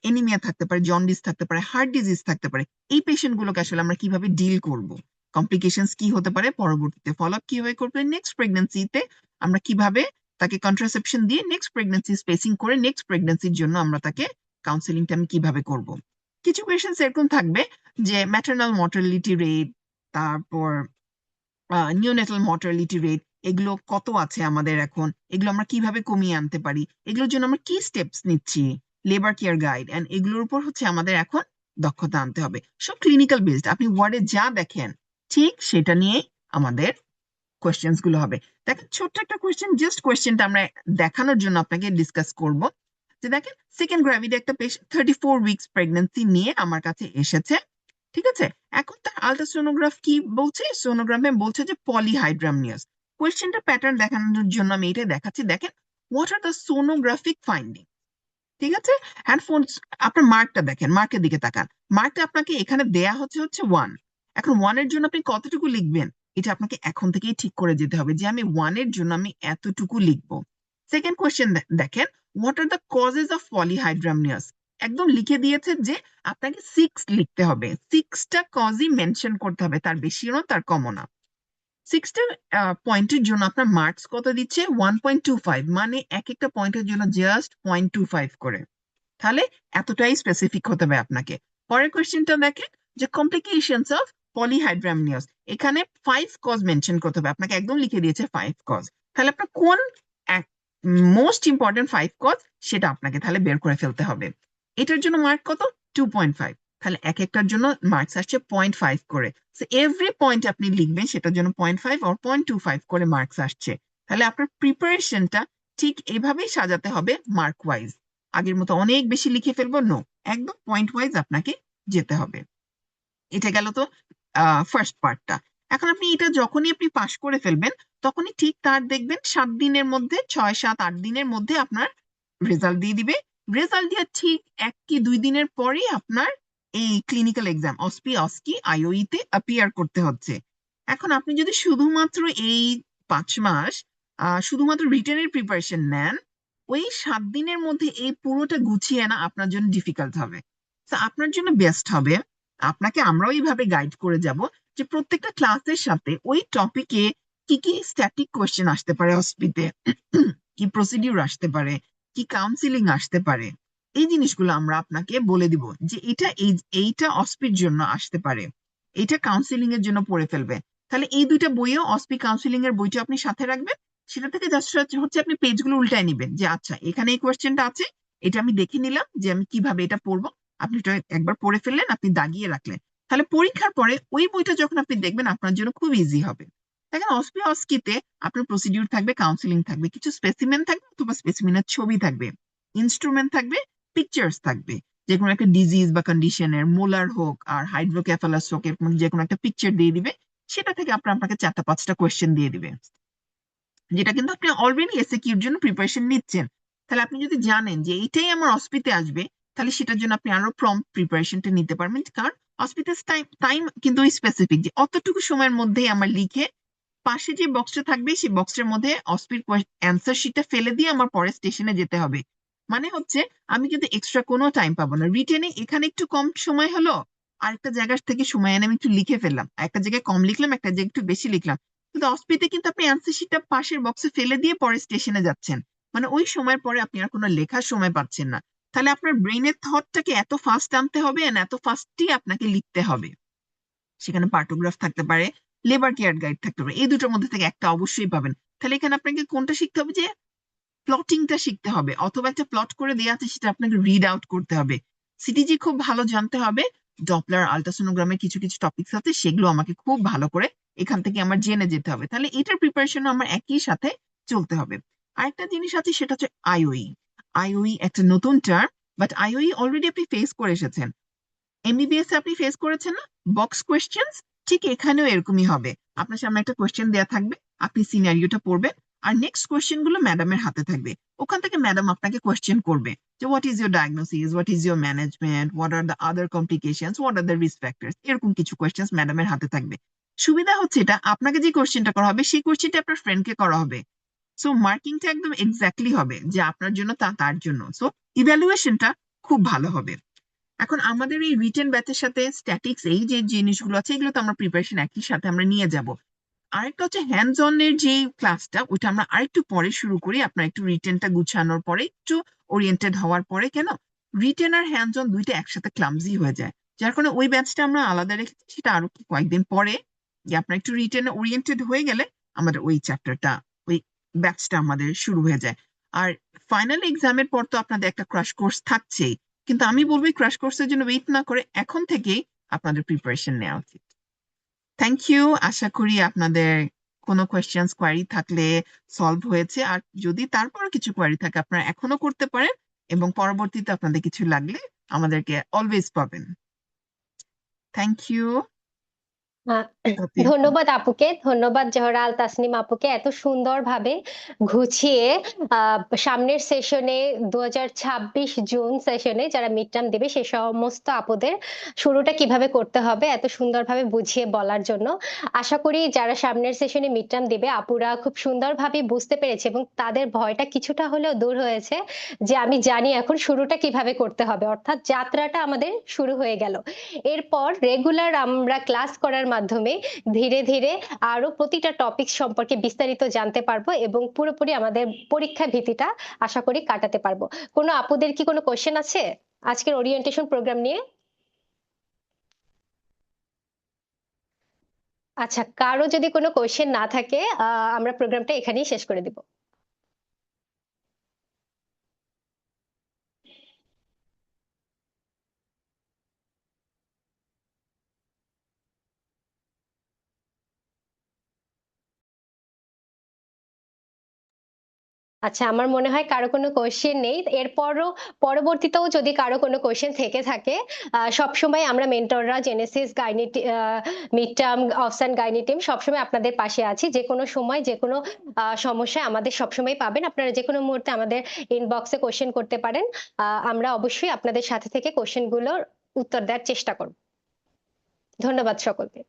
E: এনিমিয়া থাকতে পারে, জন্ডিস থাকতে পারে, হার্ট ডিজিজ থাকতে পারে, এই পেশেন্ট গুলোকে আসলে আমরা কিভাবে ডিল করব, কমপ্লিকেশনস কি হতে পারে, পরবর্তীতে ফলো আপ কিভাবে করবে, নেক্সট প্রেগন্যান্সিতে আমরা কিভাবে তাকে কন্ট্রাসেপশন দিয়ে নেক্সট প্রেগন্যান্সি স্পেসিং করে নেক্সট প্রেগন্যান্সির জন্য আমরা তাকে কাউন্সেলিংটা আমি কিভাবে করব। কিছু কোয়েশ্চেন্স এরকম থাকবে যে ম্যাটারনাল মর্টালিটি রেট, তারপর নিওনেটাল মর্টালিটি রেট, এগুলো কত আছে আমাদের এখন, এগুলো আমরা কিভাবে কমিয়ে আনতে পারি, এগুলোর জন্য আমরা কি স্টেপস নিচ্ছি, লেবার কেয়ার গাইড, এন্ড এগুলোর উপর হচ্ছে আমাদের এখন দক্ষতা আনতে হবে। সব ক্লিনিক্যাল বেসড, আপনি ওয়ার্ডে যা দেখেন ঠিক সেটা নিয়ে আমাদের কোয়েশ্চেন্স গুলো হবে। দেখেন ছোট্ট একটা কোয়েশ্চেন, জাস্ট কোয়েশ্চেনটা আমরা দেখানোর জন্য আপনাকে ডিসকাস করব। যে দেখেন সেকেন্ড গ্র্যাভিডে একটা পেশেন্ট 34 উইকস প্রেগন্যান্সি নিয়ে আমার কাছে এসেছে, ঠিক আছে। এখন তার আলট্রাসোনোগ্রাফ কি বলছে, সোনোগ্রামে বলছে যে পলিহাইড্রামনিয়াস। কোয়েশ্চেনটা প্যাটার্ন দেখানোর জন্য আমি এটা দেখাচ্ছি। দেখেন হোয়াট আর দ্য সোনোগ্রাফিক ফাইন্ডিং, ঠিক আছে। হ্যান্ডফোন, আপনার মার্কটা দেখেন, মার্কের দিকে তাকান। মার্কটা আপনাকে এখানে দেয়া হচ্ছে 1। এখন 1 এর জন্য আপনি কতটুকু লিখবেন, এটা আপনাকে এখন থেকেই ঠিক করে যেতে হবে যে আমি 1 এর জন্য আমি এতটুকু লিখবো। সেকেন্ড কোয়েশ্চেন দেখেন, what are the causes of polyhydramnios, একদম লিখে দিয়েছে যে আপনাকে 6 লিখতে হবে, 6টা কজই মেনশন করতে হবে, তার বেশিও না তার কমও না। 6টা পয়েন্টের জন্য আপনার মার্কস কত দিচ্ছে, 1.25, মানে এক একটা পয়েন্টের জন্য জাস্ট 0.25 করে। তাহলে এতটাই স্পেসিফিক হতে হবে আপনাকে। পরের কোয়েশ্চেনটা দেখেন যে কমপ্লিকেশনস অফ পলিহাইড্রামনিয়াস, এখানে 5 কজ মেনশন করতে হবে, আপনাকে একদম লিখে দিয়েছে 5 কজ। তাহলে আপনার কোন মোস্ট ইম্পর্টেন্ট 5 কজ সেটা আপনাকে তাহলে বের করে ফেলতে হবে। এটার জন্য মার্ক কত, 2.5, তাহলে এক একটার জন্য মার্কস আসছে 0.5 করে। এভরি পয়েন্ট আপনি লিখবেন সেটার জন্য 0.5 আর 0.25 করে মার্কস আসছে। তাহলে আপনার প্রিপারেশনটা ঠিক এইভাবেই সাজাতে হবে, মার্ক ওয়াইজ। আগের মতো অনেক বেশি লিখে ফেলবো, নো, একদম পয়েন্ট ওয়াইজ আপনাকে যেতে হবে। এটা গেল তো ফার্স্ট পার্টটা। এখন আপনি এটা যখনই আপনি পাশ করে ফেলবেন তখনই ঠিক তার দেখবেন 7 দিনের মধ্যে, 6, 7, 8 দিনের মধ্যে আপনার রেজাল্ট দিয়ে দিবে। রেজাল্ট দিয়ে ঠিক 1 কি 2 দিনের পরেই আপনার এই ক্লিনিক্যাল এক্সাম অস্কি আইওই তে অ্যাপিয়ার করতে হচ্ছে। এখন আপনি যদি শুধুমাত্র এই 5 মাস শুধুমাত্র রিটেনের প্রিপারেশন নেন, ওই 7 দিনের মধ্যে এই পুরোটা গুছিয়ে আনা আপনার জন্য ডিফিকাল্ট হবে। তো আপনার জন্য বেস্ট হবে, আপনাকে আমরাও এইভাবে গাইড করে যাব যে প্রত্যেকটা ক্লাসের সাথে ওই টপিকে কি কি স্ট্যাটিক কোয়েশ্চেন আসতে পারে অস্পিতে, কি প্রসিডিউর আসতে পারে, কি কাউন্সিলিং আসতে পারে, এই জিনিসগুলো আমরা আপনাকে বলে দিব যে এইটা অস্পির জন্য আসতে পারে, এইটা কাউন্সিলিং এর জন্য পড়ে ফেলবে। তাহলে এই দুইটা বইও, অস্পি কাউন্সিলিং এর বইটা আপনি সাথে রাখবেন। সেটা থেকে জাস্ট হচ্ছে আপনি পেজগুলো উল্টায় নিবেন যে আচ্ছা এখানে এই কোয়েশ্চেনটা আছে, এটা আমি দেখে নিলাম যে আমি কিভাবে এটা পড়বো। আপনি এটা একবার পড়ে ফেললেন, আপনি দাগিয়ে রাখলেন, তাহলে পরীক্ষার পরে ওই বইটা যখন আপনি দেখবেন আপনার জন্য খুব ইজি হবে। দেখেন অস্কিতে আপনার প্রসিডিউর থাকবে, কাউন্সিলিং থাকবে, কিছু স্পেসিমেন থাকবে অথবা স্পেসিমেনের ছবি থাকবে, ইনস্ট্রুমেন্ট থাকবে, পিকচার্স থাকবে, যে কোনো একটা ডিজিজ বা কন্ডিশনের, মোলার হোক আর হাইড্রোকেফালাস হোক, এরকম যে কোনো একটা পিকচার দিয়ে দিবে, সেটা থেকে আপনাকে 4টা 5টা কোয়েশ্চেন দিয়ে দিবে, যেটা কিন্তু আপনি অলরেডি এসএকিউর জন্য প্রিপারেশন নিচ্ছেন। তাহলে আপনি যদি জানেন যে এইটাই আমার অস্পিতে আসবে, তাহলে সেটার জন্য আপনি আরো প্রম্পট প্রিপারেশনটা নিতে পারবেন। কারণ অস্পিতে টাইম কিন্তু স্পেসিফিক, যে অতটুকু সময়ের মধ্যেই আমার লিখে পাশে যে বক্সটা থাকবে সেই বক্সের মধ্যে অস্পির অ্যান্সার শিটটা ফেলে দিয়ে আমার পরের স্টেশনে যেতে হবে। মানে হচ্ছে আমি কিন্তু এক্সট্রা কোনো টাইম পাবো না। রিটেনে এখানে একটু কম সময় হলো, আরেকটা জায়গা থেকে সময় এনে আমি একটু লিখে ফেললাম, একটা জায়গায় কম লিখলাম, একটা জায়গায় একটু বেশি লিখলাম, কিন্তু অস্পিতে কিন্তু আপনি অ্যান্সার শিটটা পাশের বক্সে ফেলে দিয়ে পরে স্টেশনে যাচ্ছেন, মানে ওই সময়ের পরে আপনি আর কোনো লেখার সময় পাচ্ছেন না। তাহলে আপনার ব্রেনের থটটাকে এত ফাস্ট আনতে হবে, এত ফাস্টই আপনাকে লিখতে হবে। সেখানে পার্টোগ্রাফ থাকতে পারে, লেবার কেয়ার গাইড থাকতে হবে, এই দুটোর মধ্যে থেকে একটা অবশ্যই পাবেন। তাহলে এখানে আপনাকে কোনটা শিখতে হবে, যে প্লটিংটা শিখতে হবে, অথবা একটা প্লট করে দেওয়া আছে সেটা আপনাকে রিড আউট করতে হবে। সিটিজি খুব ভালো জানতে হবে, ডপলার আলট্রাসোনোগ্রামের কিছু কিছু টপিকস আছে সেগুলো আমাকে খুব ভালো করে এখান থেকে আমার জেনে যেতে হবে, তাহলে এটার প্রিপারেশন আমার একই সাথে চলতে হবে। আরেকটা জিনিস আছে সেটা হচ্ছে আইওই। আইওই একটা নতুন টার্ম, বাট আইওই অলরেডি আপনি ফেস করে এসেছেন, এমবিবিএস এ আপনি ফেস করেছেন না, বক্স কোয়েশ্চেন্স, ঠিক এখানেও এরকমই হবে। আপনার সামনে একটা কোয়েশ্চেন দেওয়া থাকবে, আপনি সিনারিওটা পড়বেন, আর নেক্সট কোয়েশ্চেন গুলো ম্যাডামের হাতে থাকবে, ওখান থেকে ম্যাডাম আপনাকে কোয়েশ্চেন করবে যে what is your diagnosis, what is your management, what are the other complications, what are the risk factors, এরকম কিছু কোয়েশ্চেন্স ম্যাডামের হাতে থাকবে। সুবিধা হচ্ছে এটা, আপনাকে যে কোয়েশ্চেনটা করা হবে সেই কোয়েশ্চেনটা আপনার ফ্রেন্ডকে করা হবে, সো মার্কিংটা একদম এক্স্যাক্টলি হবে যে আপনার জন্য তার জন্য, সো ইভ্যালুয়েশনটা খুব ভালো হবে। এখন আমাদের এই রিটেন ব্যাচের সাথে স্ট্যাটিক্স এই যে জিনিসগুলো আছে এগুলো তো আমরা প্রিপারেশন একই সাথে আমরা নিয়ে যাব। আরেকটা হচ্ছে হ্যান্ডস অন এর যে ক্লাসটা, ওটা আমরা আরেকটু পরে শুরু করি, আপনার একটু রিটেনটা গুছানোর পরে, একটু ওরিয়েন্টেড হওয়ার পরে, কেন রিটেন আর হ্যান্ডস অন দুইটা একসাথে ক্লামজি হয়ে যায়, যার কারণে ওই ব্যাচটা আমরা আলাদা রেখেছি, সেটা আরো কয়েকদিন পরে, যে আপনার একটু রিটেন ওরিয়েন্টেড হয়ে গেলে আমাদের ওই চ্যাপ্টারটা, ওই ব্যাচটা আমাদের শুরু হয়ে যায়। আর ফাইনাল এক্সামের পর তো আপনাদের একটা ক্রাশ কোর্স থাকছেই, কিন্তু আমি বলবো ক্রাশ কোর্সের জন্য ওয়েট না করে এখন থেকেই আপনাদের প্রিপারেশন নেওয়া উচিত। থ্যাংক ইউ, আশা করি আপনাদের কোনো কোয়েশ্চেন্স কোয়ারি থাকলে সলভ হয়েছে, আর যদি তারপরও কিছু কোয়ারি থাকে আপনারা এখনো করতে পারেন, এবং পরবর্তীতে আপনাদের কিছু লাগলে আমাদেরকে অলওয়েজ পাবেন। Thank you.
A: আহ, ধন্যবাদ আপুকে, ধন্যবাদ জহরা আল তাসনিম আপুকে এত সুন্দরভাবে গুছিয়ে সামনের সেশনে 2026 জুন সেশনে যারা মিড টার্ম দেবে সে সমস্ত আপুদের শুরুটা কিভাবে করতে হবে এত সুন্দরভাবে বুঝিয়ে বলার জন্য। আশা করি যারা সামনের সেশনে মিড টার্ম দেবে আপুরা খুব সুন্দরভাবে বুঝতে পেরেছে এবং তাদের ভয়টা কিছুটা হলেও দূর হয়েছে, যে আমি জানি এখন শুরুটা কিভাবে করতে হবে, অর্থাৎ যাত্রাটা আমাদের শুরু হয়ে গেল। এরপর রেগুলার আমরা ক্লাস করার মাধ্যমে ধীরে ধীরে আরো প্রতিটা টপিক সম্পর্কে বিস্তারিত জানতে পারবো এবং পুরোপুরি আমাদের পরীক্ষা ভীতিটা আশা করি কাটাতে পারবো। কোনো আপুদের কি কোনো কোশ্চেন আছে আজকের ওরিয়েন্টেশন প্রোগ্রাম নিয়ে? আচ্ছা, কারো যদি কোনো কোশ্চেন না থাকে আমরা প্রোগ্রামটা এখানেই শেষ করে দিব। আচ্ছা, আমার মনে হয় কারো কোনো কোশ্চেন নেই। এরপরও পরবর্তীতেও যদি কারো কোনো কোশ্চেন থেকে থাকে, সবসময় আমরা মেন্টররা জেনেসিস গাইনি মিড টার্ম অফসান গাইনি টিম সবসময় আপনাদের পাশে আছি, যে কোনো সময় যে কোনো সমস্যায় আমাদের সবসময় পাবেন, আপনারা যে কোনো মুহূর্তে আমাদের ইনবক্সে কোশ্চেন করতে পারেন। আমরা অবশ্যই আপনাদের সাথে থেকে কোশ্চেনগুলোর উত্তর দেওয়ার চেষ্টা করব। ধন্যবাদ সকলকে।